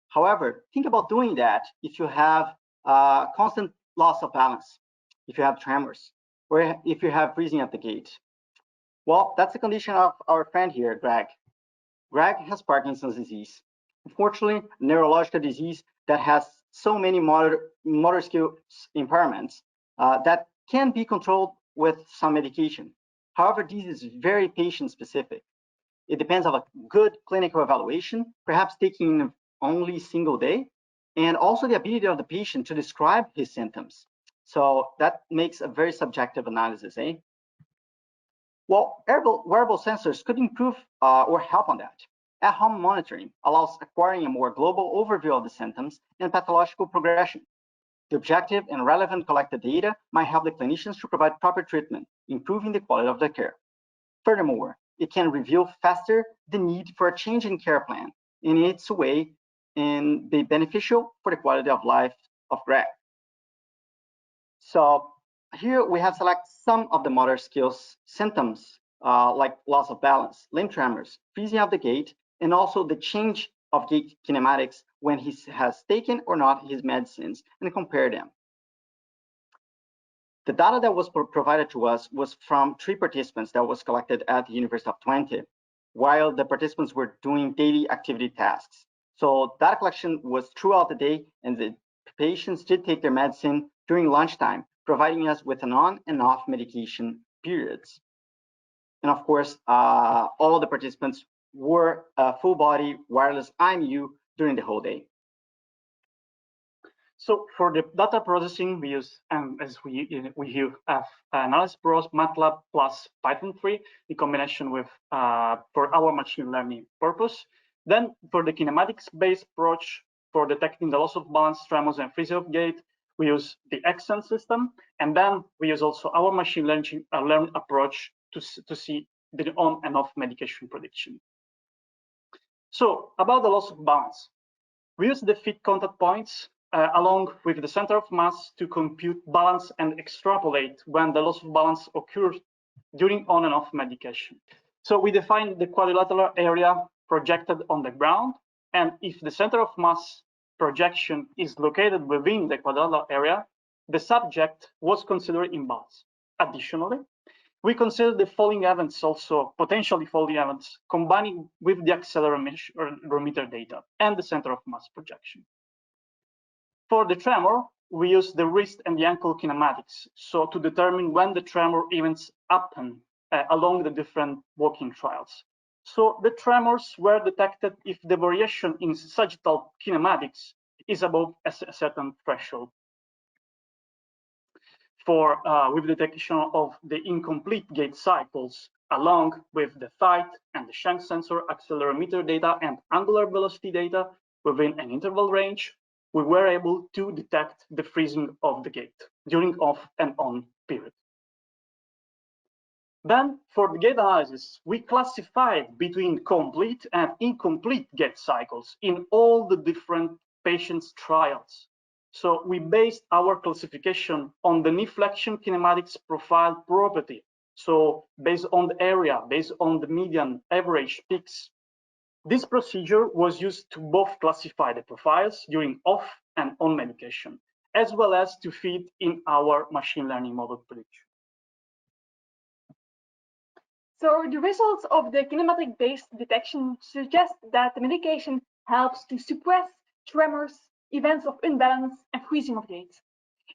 However, think about doing that if you have constant loss of balance, if you have tremors, or if you have freezing at the gait. Well, that's the condition of our friend here, Greg. Greg has Parkinson's disease. Unfortunately, a neurological disease that has so many motor skills impairments that can be controlled with some medication. However, this is very patient specific. It depends on a good clinical evaluation, perhaps taking only a single day, and also the ability of the patient to describe his symptoms. So that makes a very subjective analysis, eh? Well, wearable sensors could improve or help on that. At-home monitoring allows acquiring a more global overview of the symptoms and pathological progression. The objective and relevant collected data might help the clinicians to provide proper treatment, improving the quality of the care. Furthermore, it can reveal faster the need for a change in care plan in its way and be beneficial for the quality of life of Greg. So here we have selected some of the motor skills symptoms like loss of balance, limb tremors, freezing of the gait, and also the change of gait kinematics when he has taken or not his medicines, and compare them. The data that was provided to us was from 3 participants that was collected at the University of Twente, while the participants were doing daily activity tasks. So data collection was throughout the day, and the patients did take their medicine during lunchtime, providing us with an on and off medication periods. And of course, all the participants were full body wireless IMU during the whole day. So for the data processing, we use, as we have Analysis Pros, MATLAB plus Python 3 in combination with for our machine learning purpose. Then for the kinematics-based approach for detecting the loss of balance, tremors, and freezing of gait, we use the Xsens system, and then we use also our machine learning approach to see the on and off medication prediction. So about the loss of balance, we use the fit contact points along with the center of mass to compute balance and extrapolate when the loss of balance occurs during on and off medication. So we define the quadrilateral area projected on the ground, and if the center of mass projection is located within the quadrilateral area, the subject was considered in balance. Additionally, we consider the falling events also, potentially falling events, combining with the accelerometer data and the center of mass projection. For the tremor, we use the wrist and the ankle kinematics, so to determine when the tremor events happen along the different walking trials. So the tremors were detected if the variation in sagittal kinematics is above a certain threshold. For with detection of the incomplete gait cycles, along with the height and the shank sensor accelerometer data and angular velocity data within an interval range, we were able to detect the freezing of the gait during off and on period. Then for the gait analysis, we classified between complete and incomplete gait cycles in all the different patients' trials. So we based our classification on the knee flexion kinematics profile property. So based on the area, based on the median average peaks. This procedure was used to both classify the profiles during off and on medication, as well as to feed in our machine learning model prediction. So the results of the kinematic-based detection suggest that the medication helps to suppress tremors, events of imbalance, and freezing of gait.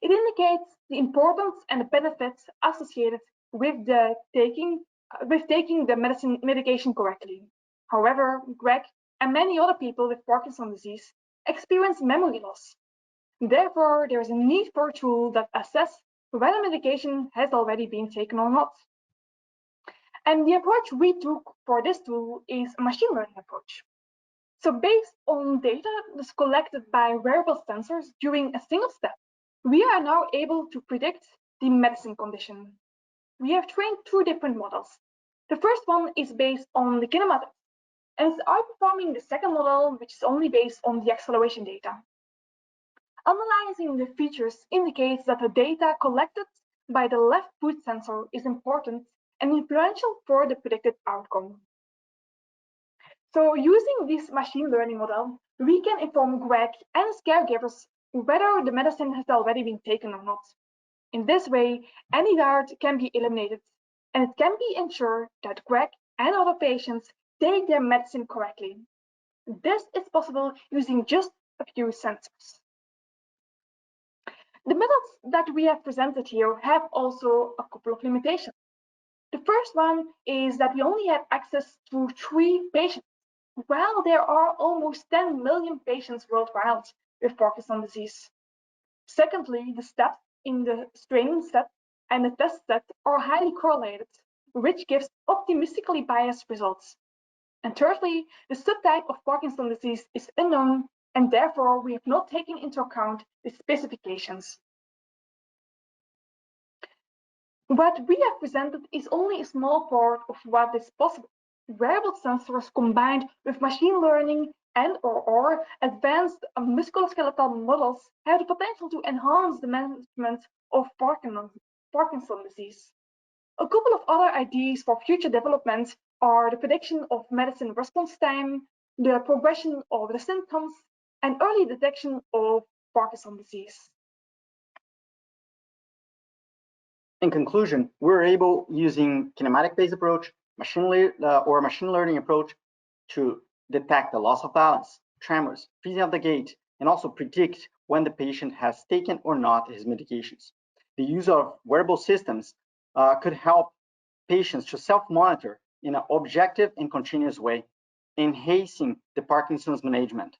It indicates the importance and the benefits associated with taking the medication correctly. However, Greg and many other people with Parkinson's disease experience memory loss. Therefore, there is a need for a tool that assesses whether medication has already been taken or not. And the approach we took for this tool is a machine learning approach. So based on data that's collected by wearable sensors during a single step, we are now able to predict the medicine condition. We have trained 2 different models. The first one is based on the kinematics, and it's outperforming the second model, which is only based on the acceleration data. Analyzing the features indicates that the data collected by the left foot sensor is important and influential for the predicted outcome. So using this machine learning model, we can inform Greg and his caregivers whether the medicine has already been taken or not. In this way, any doubt can be eliminated, and it can be ensured that Greg and other patients take their medicine correctly. This is possible using just a few sensors. The methods that we have presented here have also a couple of limitations. The first one is that we only have access to 3 patients, while there are almost 10 million patients worldwide with Parkinson's disease. Secondly, the steps in the training set and the test set are highly correlated, which gives optimistically biased results. And thirdly, the subtype of Parkinson's disease is unknown, and therefore we have not taken into account the specifications. What we have presented is only a small part of what is possible. Wearable sensors combined with machine learning and/or advanced musculoskeletal models have the potential to enhance the management of Parkinson's disease. A couple of other ideas for future development are the prediction of medicine response time, the progression of the symptoms, and early detection of Parkinson's disease. In conclusion, we're able, using kinematic-based approach, machine learning approach, to detect the loss of balance, tremors, freezing of the gait, and also predict when the patient has taken or not his medications. The use of wearable systems could help patients to self-monitor in an objective and continuous way, enhancing the Parkinson's management.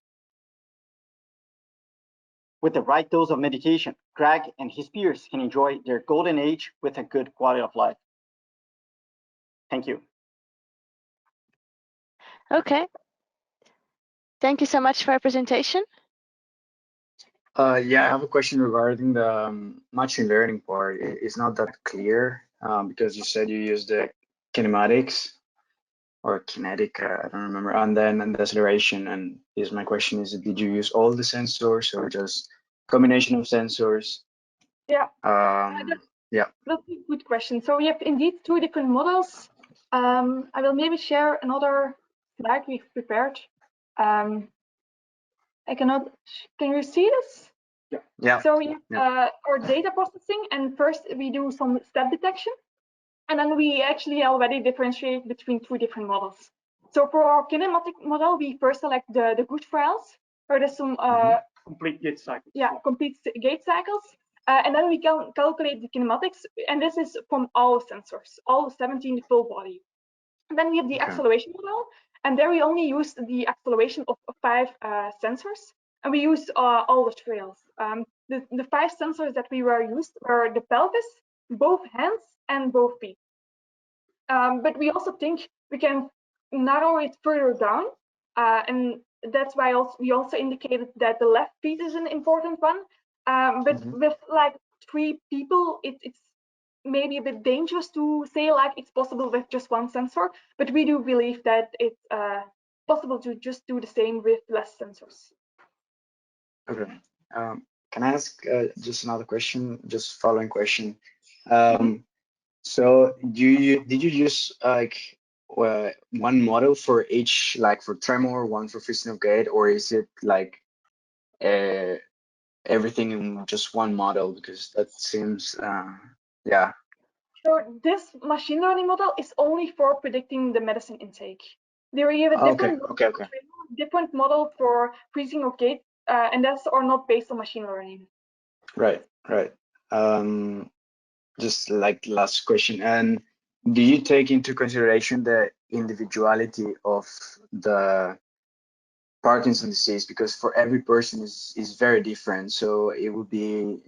With the right dose of medication, Greg and his peers can enjoy their golden age with a good quality of life. Thank you. Okay. Thank you so much for your presentation. Yeah, I have a question regarding the machine learning part. It's not that clear because you said you used the kinematics or kinetic, I don't remember, and then the acceleration. And my question is, did you use all the sensors or just combination of sensors? Yeah. Yeah. That's a good question. So we have indeed two different models. I will maybe share another slide we've prepared. I cannot. Can you see this? Yeah. Yeah. So we have our data processing, and first we do some step detection, and then we actually already differentiate between two different models. So for our kinematic model, we first select the good files, where there's some complete gait cycles. Yeah, complete gait cycles. And then we can calculate the kinematics, and this is from all sensors, all 17 full body. And then we have the acceleration model, and there we only used the acceleration of 5 sensors, and we used all the trails. The 5 sensors that we were used were the pelvis, both hands, and both feet. But we also think we can narrow it further down, and that's why we also indicated that the left feet is an important one. But with like 3 people, it's maybe a bit dangerous to say like it's possible with just one sensor, but we do believe that it's possible to just do the same with less sensors. Okay. Can I ask just another question, just following question? So did you use like one model for each, like for tremor, one for freezing of gait, or is it like everything in just one model? Because that seems yeah. So this machine learning model is only for predicting the medicine intake. There we have a different model for freezing of gait, and that's are not based on machine learning. Right. Just like last question, and do you take into consideration the individuality of the Parkinson's disease? Because for every person is very different, so it would be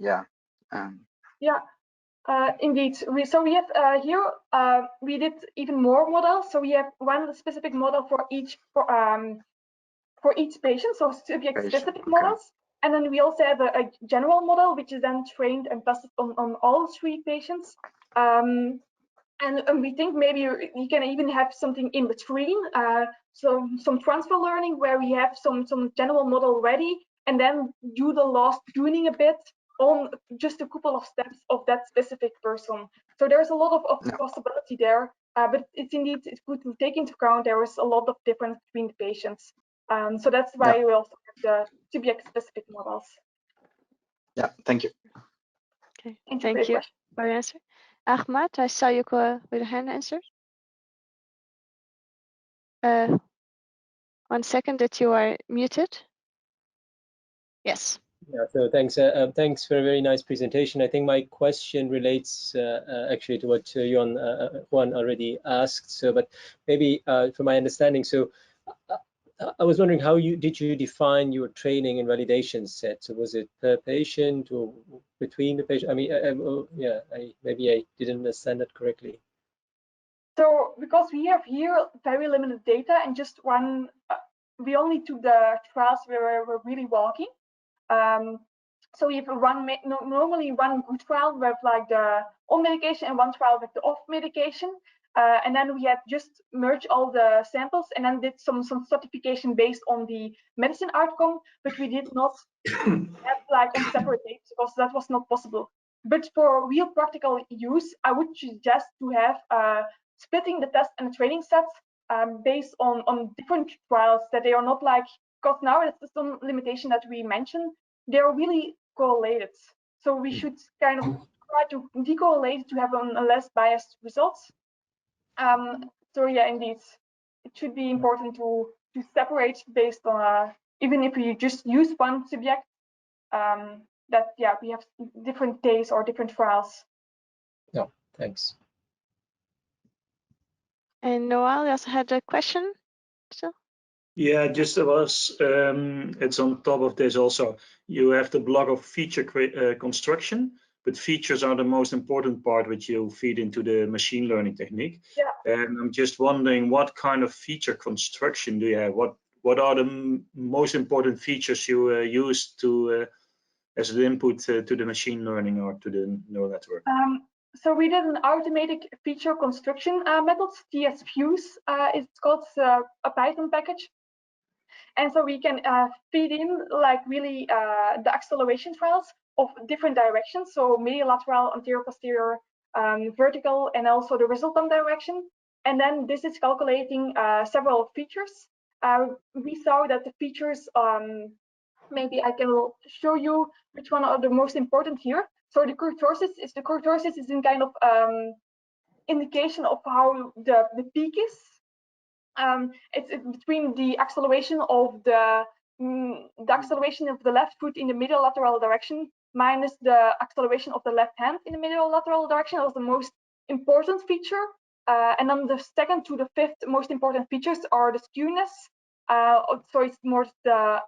Indeed. We have here we did even more models. So we have one specific model for each patient, so subject-specific models, and then we also have a general model which is then trained and tested on all 3 patients. And we think maybe you can even have something in between, so some transfer learning where we have some general model ready, and then do the last tuning a bit on just a couple of steps of that specific person. So there's a lot of possibility there, but it's good to take into account there is a lot of difference between the patients. So that's why we also have the subject-specific models. Yeah, thank you. Okay, thank you for your answer. Ahmad, I saw you with a hand answer. 1 second that you are muted. Yes. Yeah, so thanks. Thanks for a very nice presentation. I think my question relates actually to what Juan already asked. So, but maybe from my understanding, so I was wondering how did you define your training and validation set? So was it per patient or between the patient? I mean, maybe I didn't understand that correctly. So because we have here very limited data and just one, we only took the trials where we're really walking. So we have normally one good trial with like the on medication and one trial with the off medication. And then we had just merged all the samples and then did some stratification based on the medicine outcome, but we did not have like on separate dates because that was not possible. But for real practical use, I would suggest to have splitting the test and the training sets based on different trials, that they are not like, because now it's some limitation that we mentioned, they're really correlated. So we should kind of try to decorrelate to have a less biased results. So yeah, indeed, it should be important to separate based on, even if you just use one subject, that yeah, we have different days or different trials. Yeah, thanks. And Noel, you also had a question still? Yeah, just there was, it's on top of this also. You have the block of feature construction, but features are the most important part which you feed into the machine learning technique. Yeah. And I'm just wondering, what kind of feature construction do you have? What are the most important features you use to as an input to the machine learning or to the neural network? So we did an automated feature construction method, TSFuse. It's called a Python package. And so we can feed in like really the acceleration trials of different directions. So medial, lateral, anterior, posterior, vertical, and also the resultant direction. And then this is calculating several features. We saw that the features, maybe I can show you which one are the most important here. So the kurtosis is in kind of indication of how the peak is. It's between the acceleration of the acceleration of the left foot in the medial lateral direction minus the acceleration of the left hand in the medial lateral direction. That was the most important feature. And then the second to the fifth most important features are the skewness. So it's more the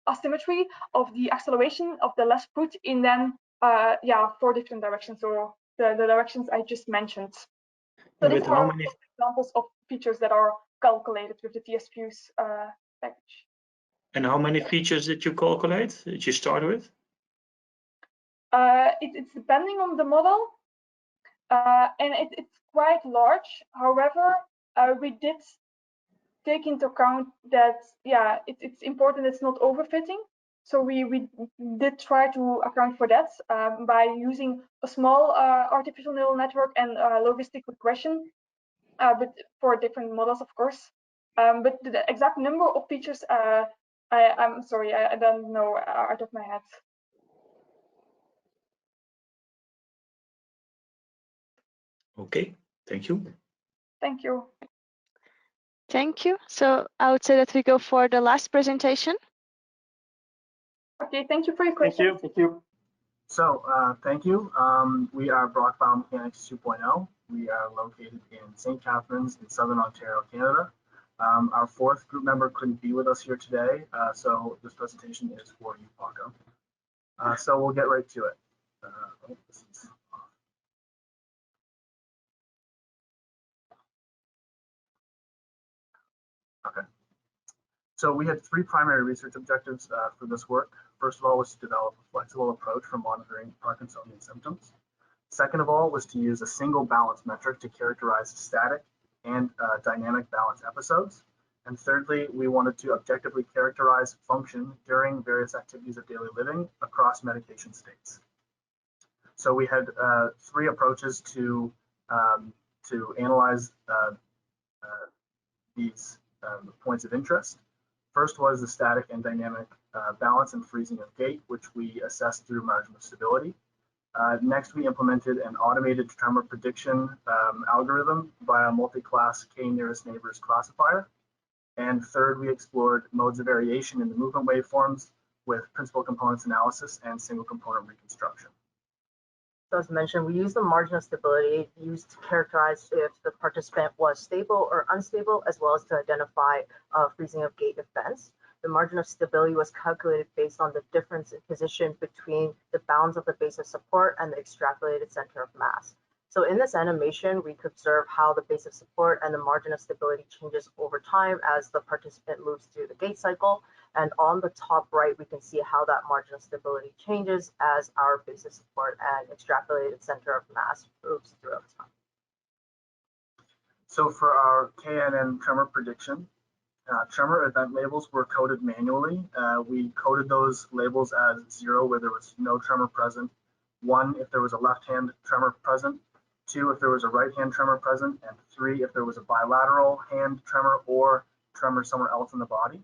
asymmetry of the acceleration of the left foot in then yeah, 4 different directions, so the directions I just mentioned. So these are examples of features that are calculated with the TSFuse package. And how many features did you calculate? Did you start with? It's depending on the model, and it's quite large. However, we did take into account that, yeah, it's important it's not overfitting. So we did try to account for that by using a small artificial neural network and logistic regression, but for different models, of course. But the exact number of features, I'm sorry, I don't know out of my head. Okay, thank you. Thank you. Thank you. So I would say that we go for the last presentation. Okay, thank you for your question. Thank you. So thank you. We are Brock Biomechanics 2.0. We are located in St. Catharines in Southern Ontario, Canada. Our fourth group member couldn't be with us here today, so this presentation is for you, Paco. So we'll get right to it. Okay. So we had 3 primary research objectives for this work. First of all was to develop a flexible approach for monitoring Parkinsonian symptoms. Second of all was to use a single balance metric to characterize static and dynamic balance episodes. And thirdly, we wanted to objectively characterize function during various activities of daily living across medication states. So we had 3 approaches to analyze these points of interest. First was the static and dynamic balance and freezing of gait, which we assessed through margin of stability. Next, we implemented an automated tremor prediction algorithm via multi-class K nearest neighbors classifier. And third, we explored modes of variation in the movement waveforms with principal components analysis and single component reconstruction. So as mentioned, we used the margin of stability used to characterize if the participant was stable or unstable, as well as to identify freezing of gait events. The margin of stability was calculated based on the difference in position between the bounds of the base of support and the extrapolated center of mass. So in this animation, we could observe how the base of support and the margin of stability changes over time as the participant moves through the gait cycle. And on the top right, we can see how that margin of stability changes as our base of support and extrapolated center of mass moves throughout time. So for our KNN tremor prediction, tremor event labels were coded manually. We coded those labels as 0 where there was no tremor present, 1, if there was a left hand tremor present, 2, if there was a right hand tremor present, and 3, if there was a bilateral hand tremor or tremor somewhere else in the body.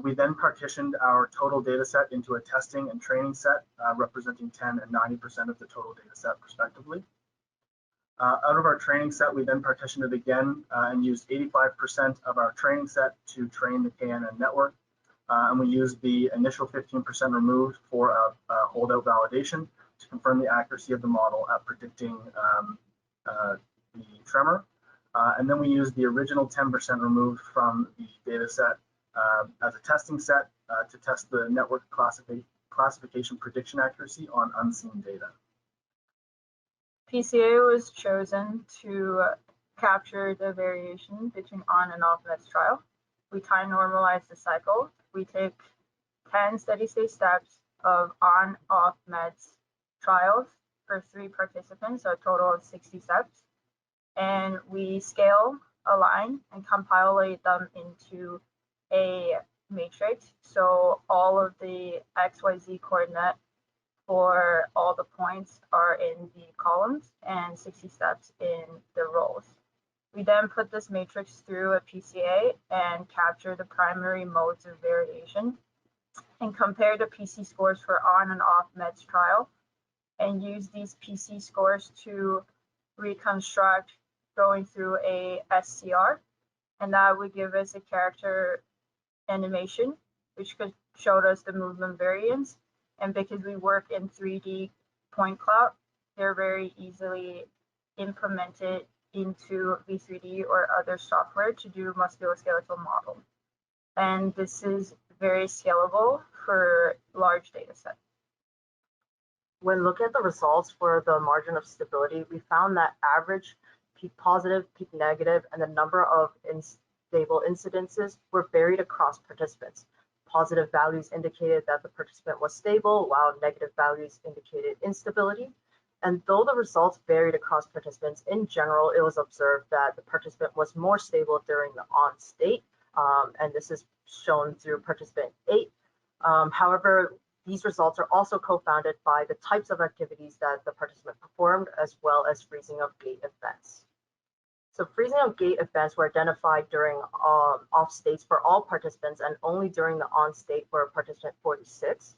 We then partitioned our total data set into a testing and training set, representing 10 and 90% of the total data set respectively. Out of our training set, we then partitioned it again and used 85% of our training set to train the KNN network. And we used the initial 15% removed for a holdout validation to confirm the accuracy of the model at predicting the tremor. And then we used the original 10% removed from the data set as a testing set to test the network classification prediction accuracy on unseen data. PCA was chosen to capture the variation between on and off meds trial. We time normalize the cycle. We take 10 steady state steps of on-off meds trials for 3 participants, so a total of 60 steps. And we scale, align, and compile them into a matrix. So all of the XYZ coordinate for all the points are in the columns and 60 steps in the rows. We then put this matrix through a PCA and capture the primary modes of variation and compare the PC scores for on and off meds trial and use these PC scores to reconstruct going through a SCR, and that would give us a character animation, which could show us the movement variance. And because we work in 3D point cloud, they're very easily implemented into V3D or other software to do musculoskeletal model. And this is very scalable for large data sets. When looking at the results for the margin of stability, we found that average, peak positive, peak negative, and the number of unstable incidences were varied across participants. Positive values indicated that the participant was stable, while negative values indicated instability. And though the results varied across participants, in general, it was observed that the participant was more stable during the on state, and this is shown through participant 8. However, these results are also co-founded by the types of activities that the participant performed, as well as freezing of gait events. So freezing of gait events were identified during off states for all participants and only during the on state for participant 46.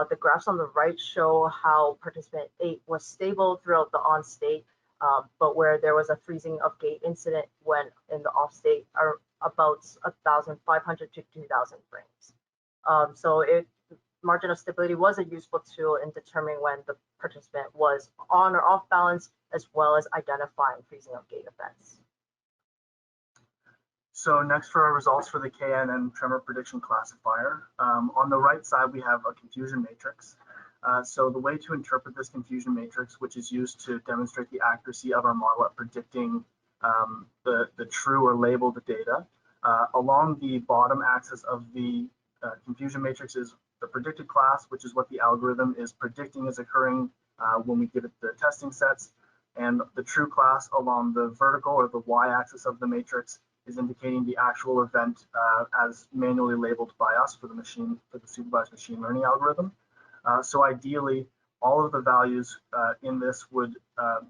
The graphs on the right show how participant 8 was stable throughout the on state, but where there was a freezing of gait incident when in the off state are about 1,500 to 2,000 frames. So margin of stability was a useful tool in determining when the participant was on or off balance, as well as identifying freezing of gait events. So next for our results for the KNN tremor prediction classifier. On the right side, we have a confusion matrix. So the way to interpret this confusion matrix, which is used to demonstrate the accuracy of our model at predicting the true or labeled data, along the bottom axis of the confusion matrix is the predicted class, which is what the algorithm is predicting is occurring when we give it the testing sets. And the true class along the vertical or the y-axis of the matrix is indicating the actual event as manually labeled by us for the supervised machine learning algorithm. So ideally, all of the values in this would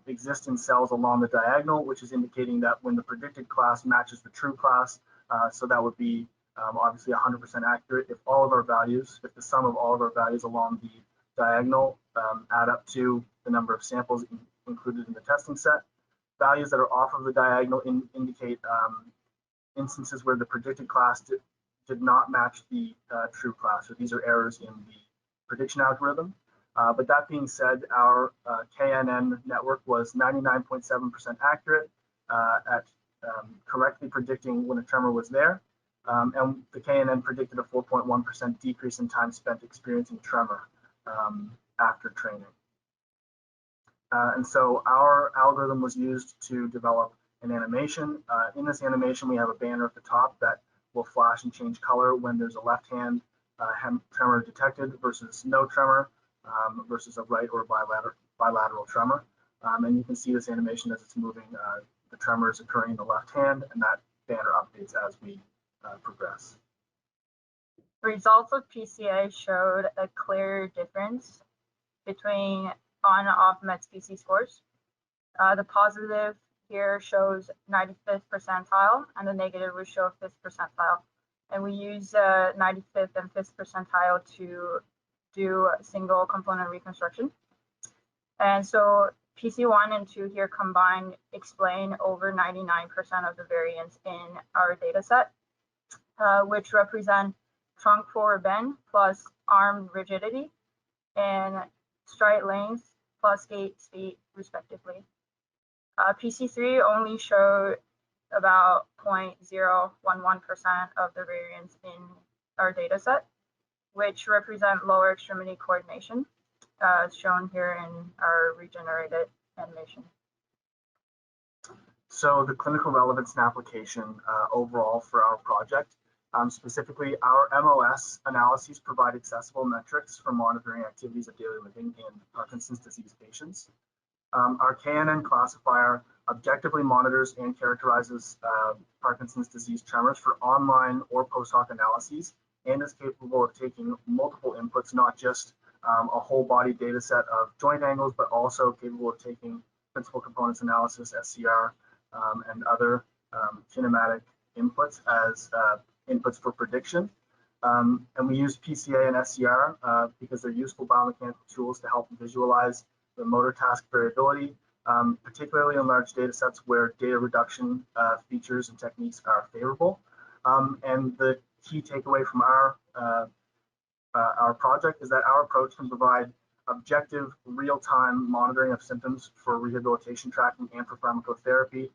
exist in cells along the diagonal, which is indicating that when the predicted class matches the true class, so that would be obviously 100% accurate if all of our values, if the sum of all of our values along the diagonal add up to the number of samples included in the testing set. Values that are off of the diagonal indicate instances where the predicted class did not match the true class. So these are errors in the prediction algorithm. But that being said, our KNN network was 99.7% accurate at correctly predicting when a tremor was there. And the KNN predicted a 4.1% decrease in time spent experiencing tremor after training. And so our algorithm was used to develop an animation. In this animation, we have a banner at the top that will flash and change color when there's a left hand tremor detected versus no tremor versus a right or bilateral tremor. And you can see this animation as it's moving. The tremor is occurring in the left hand, and that banner updates as we progress. Results of PCA showed a clear difference between on off-med PC scores. The positive here shows 95th percentile, and the negative would show 5th percentile. And we use 95th and 5th percentile to do single component reconstruction. And so PC1 and 2 here combined explain over 99% of the variance in our data set, which represent trunk forward bend plus arm rigidity and stride length plus gait speed respectively. PC3 only showed about 0.011% of the variance in our data set, which represent lower extremity coordination, as shown here in our regenerated animation. So the clinical relevance and application overall for our project, specifically our MOS analyses provide accessible metrics for monitoring activities of daily living in Parkinson's disease patients. Our KNN classifier objectively monitors and characterizes Parkinson's disease tremors for online or post-hoc analyses and is capable of taking multiple inputs, not just a whole body data set of joint angles, but also capable of taking principal components analysis, SCR, and other kinematic inputs as inputs for prediction. And we use PCA and SCR because they're useful biomechanical tools to help visualize the motor task variability, particularly in large data sets where data reduction features and techniques are favorable. And the key takeaway from our project is that our approach can provide objective real-time monitoring of symptoms for rehabilitation tracking and for pharmacotherapy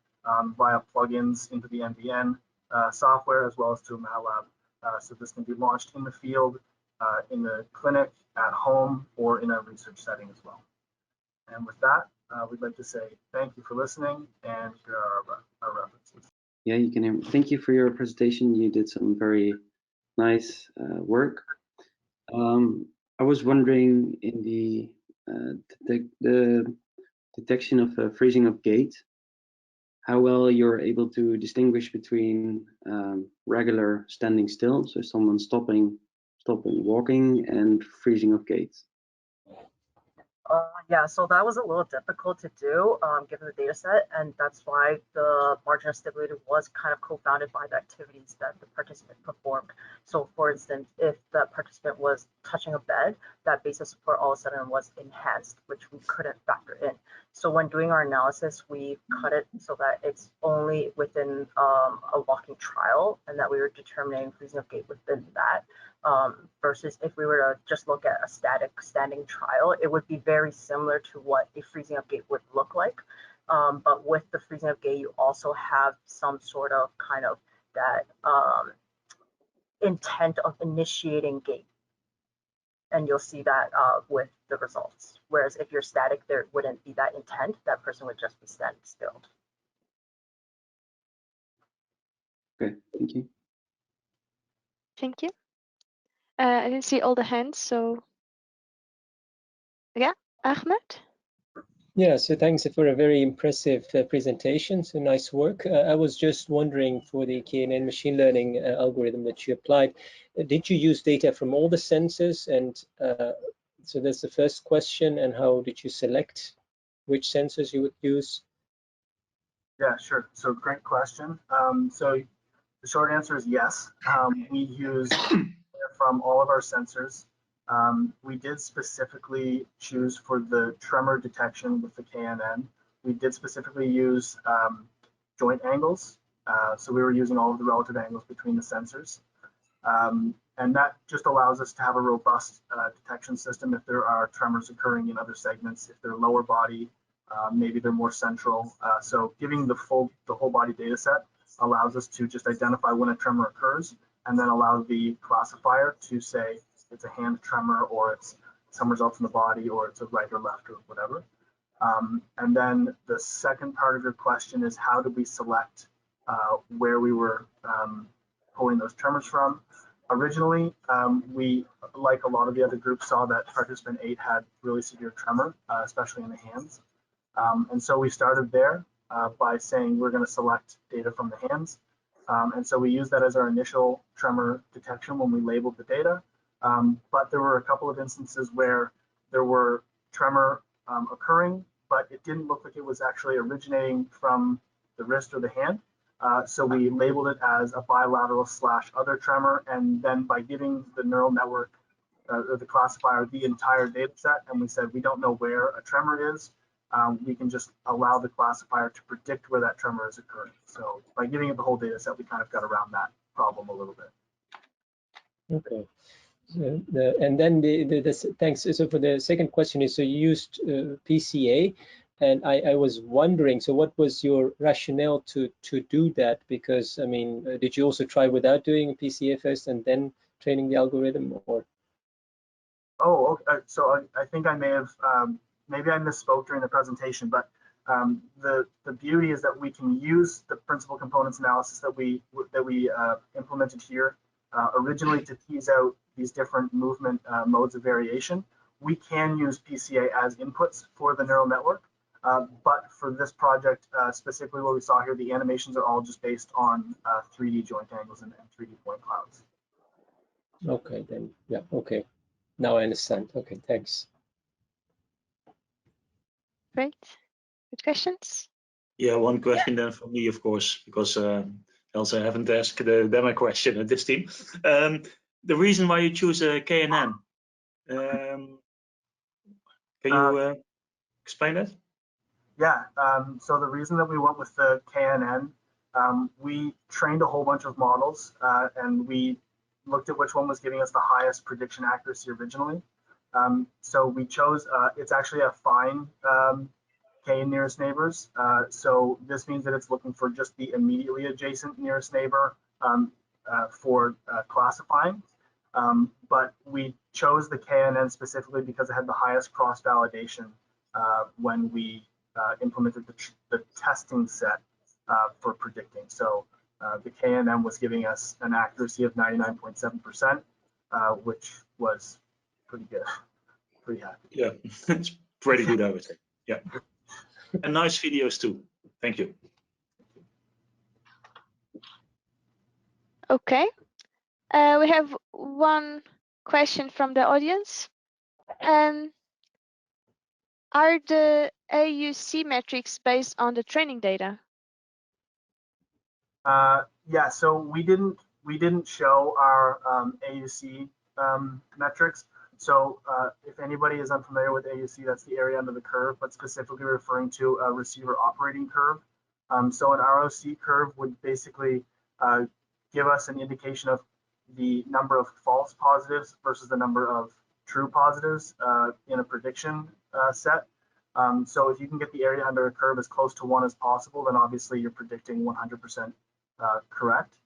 via plugins into the NVN software as well as to a MATLAB. So this can be launched in the field, in the clinic, at home, or in a research setting as well. And with that, we'd like to say thank you for listening, and here are our references. Yeah, you can hear me. Thank you for your presentation. You did some very nice work. I was wondering in the detection of freezing of gait, how well you're able to distinguish between regular standing still, so someone stopping walking, and freezing of gait. Yeah, so that was a little difficult to do given the data set, and that's why the margin of stability was kind of co-founded by the activities that the participant performed. So for instance, if the participant was touching a bed, that basis support all of a sudden was enhanced, which we couldn't factor in. So when doing our analysis, we cut it so that it's only within a walking trial, and that we were determining freezing of gait within that. Versus if we were to just look at a static standing trial, it would be very similar to what a freezing of gait would look like. But with the freezing of gait, you also have some sort of kind of that intent of initiating gait. And you'll see that with the results. Whereas if you're static, there wouldn't be that intent. That person would just be standing still. Okay, thank you. Thank you. I didn't see all the hands, so yeah, Ahmed. Yeah, so thanks for a very impressive presentation. So nice work. I was just wondering, for the KNN machine learning algorithm that you applied, did you use data from all the sensors? And so that's the first question. And how did you select which sensors you would use? Yeah, sure. So great question. So the short answer is yes. We use from all of our sensors. We did specifically choose for the tremor detection with the KNN. We did specifically use joint angles. So we were using all of the relative angles between the sensors. And that just allows us to have a robust detection system if there are tremors occurring in other segments, if they're lower body, maybe they're more central. So giving the whole body data set allows us to just identify when a tremor occurs, and then allow the classifier to say it's a hand tremor, or it's somewhere else in the body, or it's a right or left or whatever. And then the second part of your question is, how did we select where we were pulling those tremors from? Originally, we, like a lot of the other groups, saw that participant 8 had really severe tremor, especially in the hands. And so we started there by saying we're going to select data from the hands. And so we used that as our initial tremor detection when we labeled the data. But there were a couple of instances where there were tremor occurring, but it didn't look like it was actually originating from the wrist or the hand. So we labeled it as a bilateral / other tremor, and then by giving the neural network or the classifier the entire data set, and we said we don't know where a tremor is, we can just allow the classifier to predict where that tremor is occurring. So by giving it the whole data set, we kind of got around that problem a little bit. Okay. So and then thanks. So for the second question is, so you used PCA, and I was wondering, so what was your rationale to do that? Because I mean, did you also try without doing PCA first and then training the algorithm, or? Oh, okay. So I think I may have maybe I misspoke during the presentation, but the beauty is that we can use the principal components analysis that we implemented here originally to tease out these different movement modes of variation. We can use PCA as inputs for the neural network, but for this project, specifically what we saw here, the animations are all just based on 3D joint angles and 3D point clouds. Okay, then, yeah, okay. Now I understand. Okay, thanks. Great. Good questions? Yeah, one question then for me, of course, because else I haven't asked them a question at this team. The reason why you choose KNN, can you explain that? Yeah, so the reason that we went with the KNN, we trained a whole bunch of models and we looked at which one was giving us the highest prediction accuracy originally. So we chose, it's actually a fine K nearest neighbors. So this means that it's looking for just the immediately adjacent nearest neighbor for classifying. But we chose the KNN specifically because it had the highest cross-validation when we implemented the testing set for predicting. So the KNN was giving us an accuracy of 99.7%, which was pretty good, pretty happy. Yeah, it's pretty good, I would say. Yeah, and nice videos too. Thank you. Okay, we have one question from the audience. Are the AUC metrics based on the training data? Yeah, so we didn't show our AUC metrics. So if anybody is unfamiliar with AUC, that's the area under the curve, but specifically referring to a receiver operating curve. So an ROC curve would basically give us an indication of the number of false positives versus the number of true positives in a prediction set. So if you can get the area under a curve as close to 1 as possible, then obviously you're predicting 100% correct.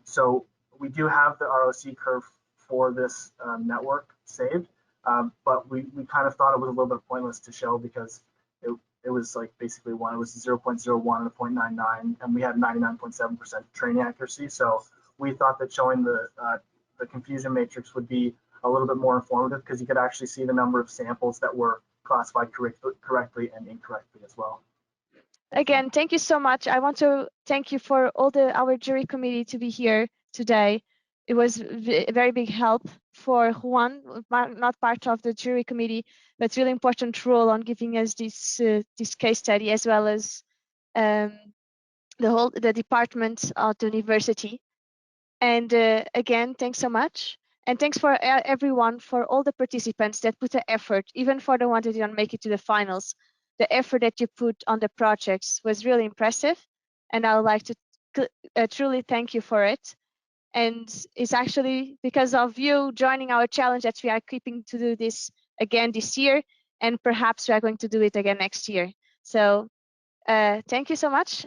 So we do have the ROC curve for this network saved, but we kind of thought it was a little bit pointless to show because it was like basically 1, it was 0.01 and a 0.99, and we had 99.7% training accuracy. So we thought that showing the confusion matrix would be a little bit more informative because you could actually see the number of samples that were classified correctly and incorrectly as well. Again, thank you so much. I want to thank you for all our jury committee to be here today. It was a very big help for Juan, not part of the jury committee, but really important role on giving us this case study, as well as the department of the university. And again, thanks so much. And thanks for everyone, for all the participants that put the effort, even for the ones that didn't make it to the finals. The effort that you put on the projects was really impressive. And I would like to truly thank you for it. And it's actually because of you joining our challenge that we are keeping to do this again this year. And perhaps we are going to do it again next year. So thank you so much.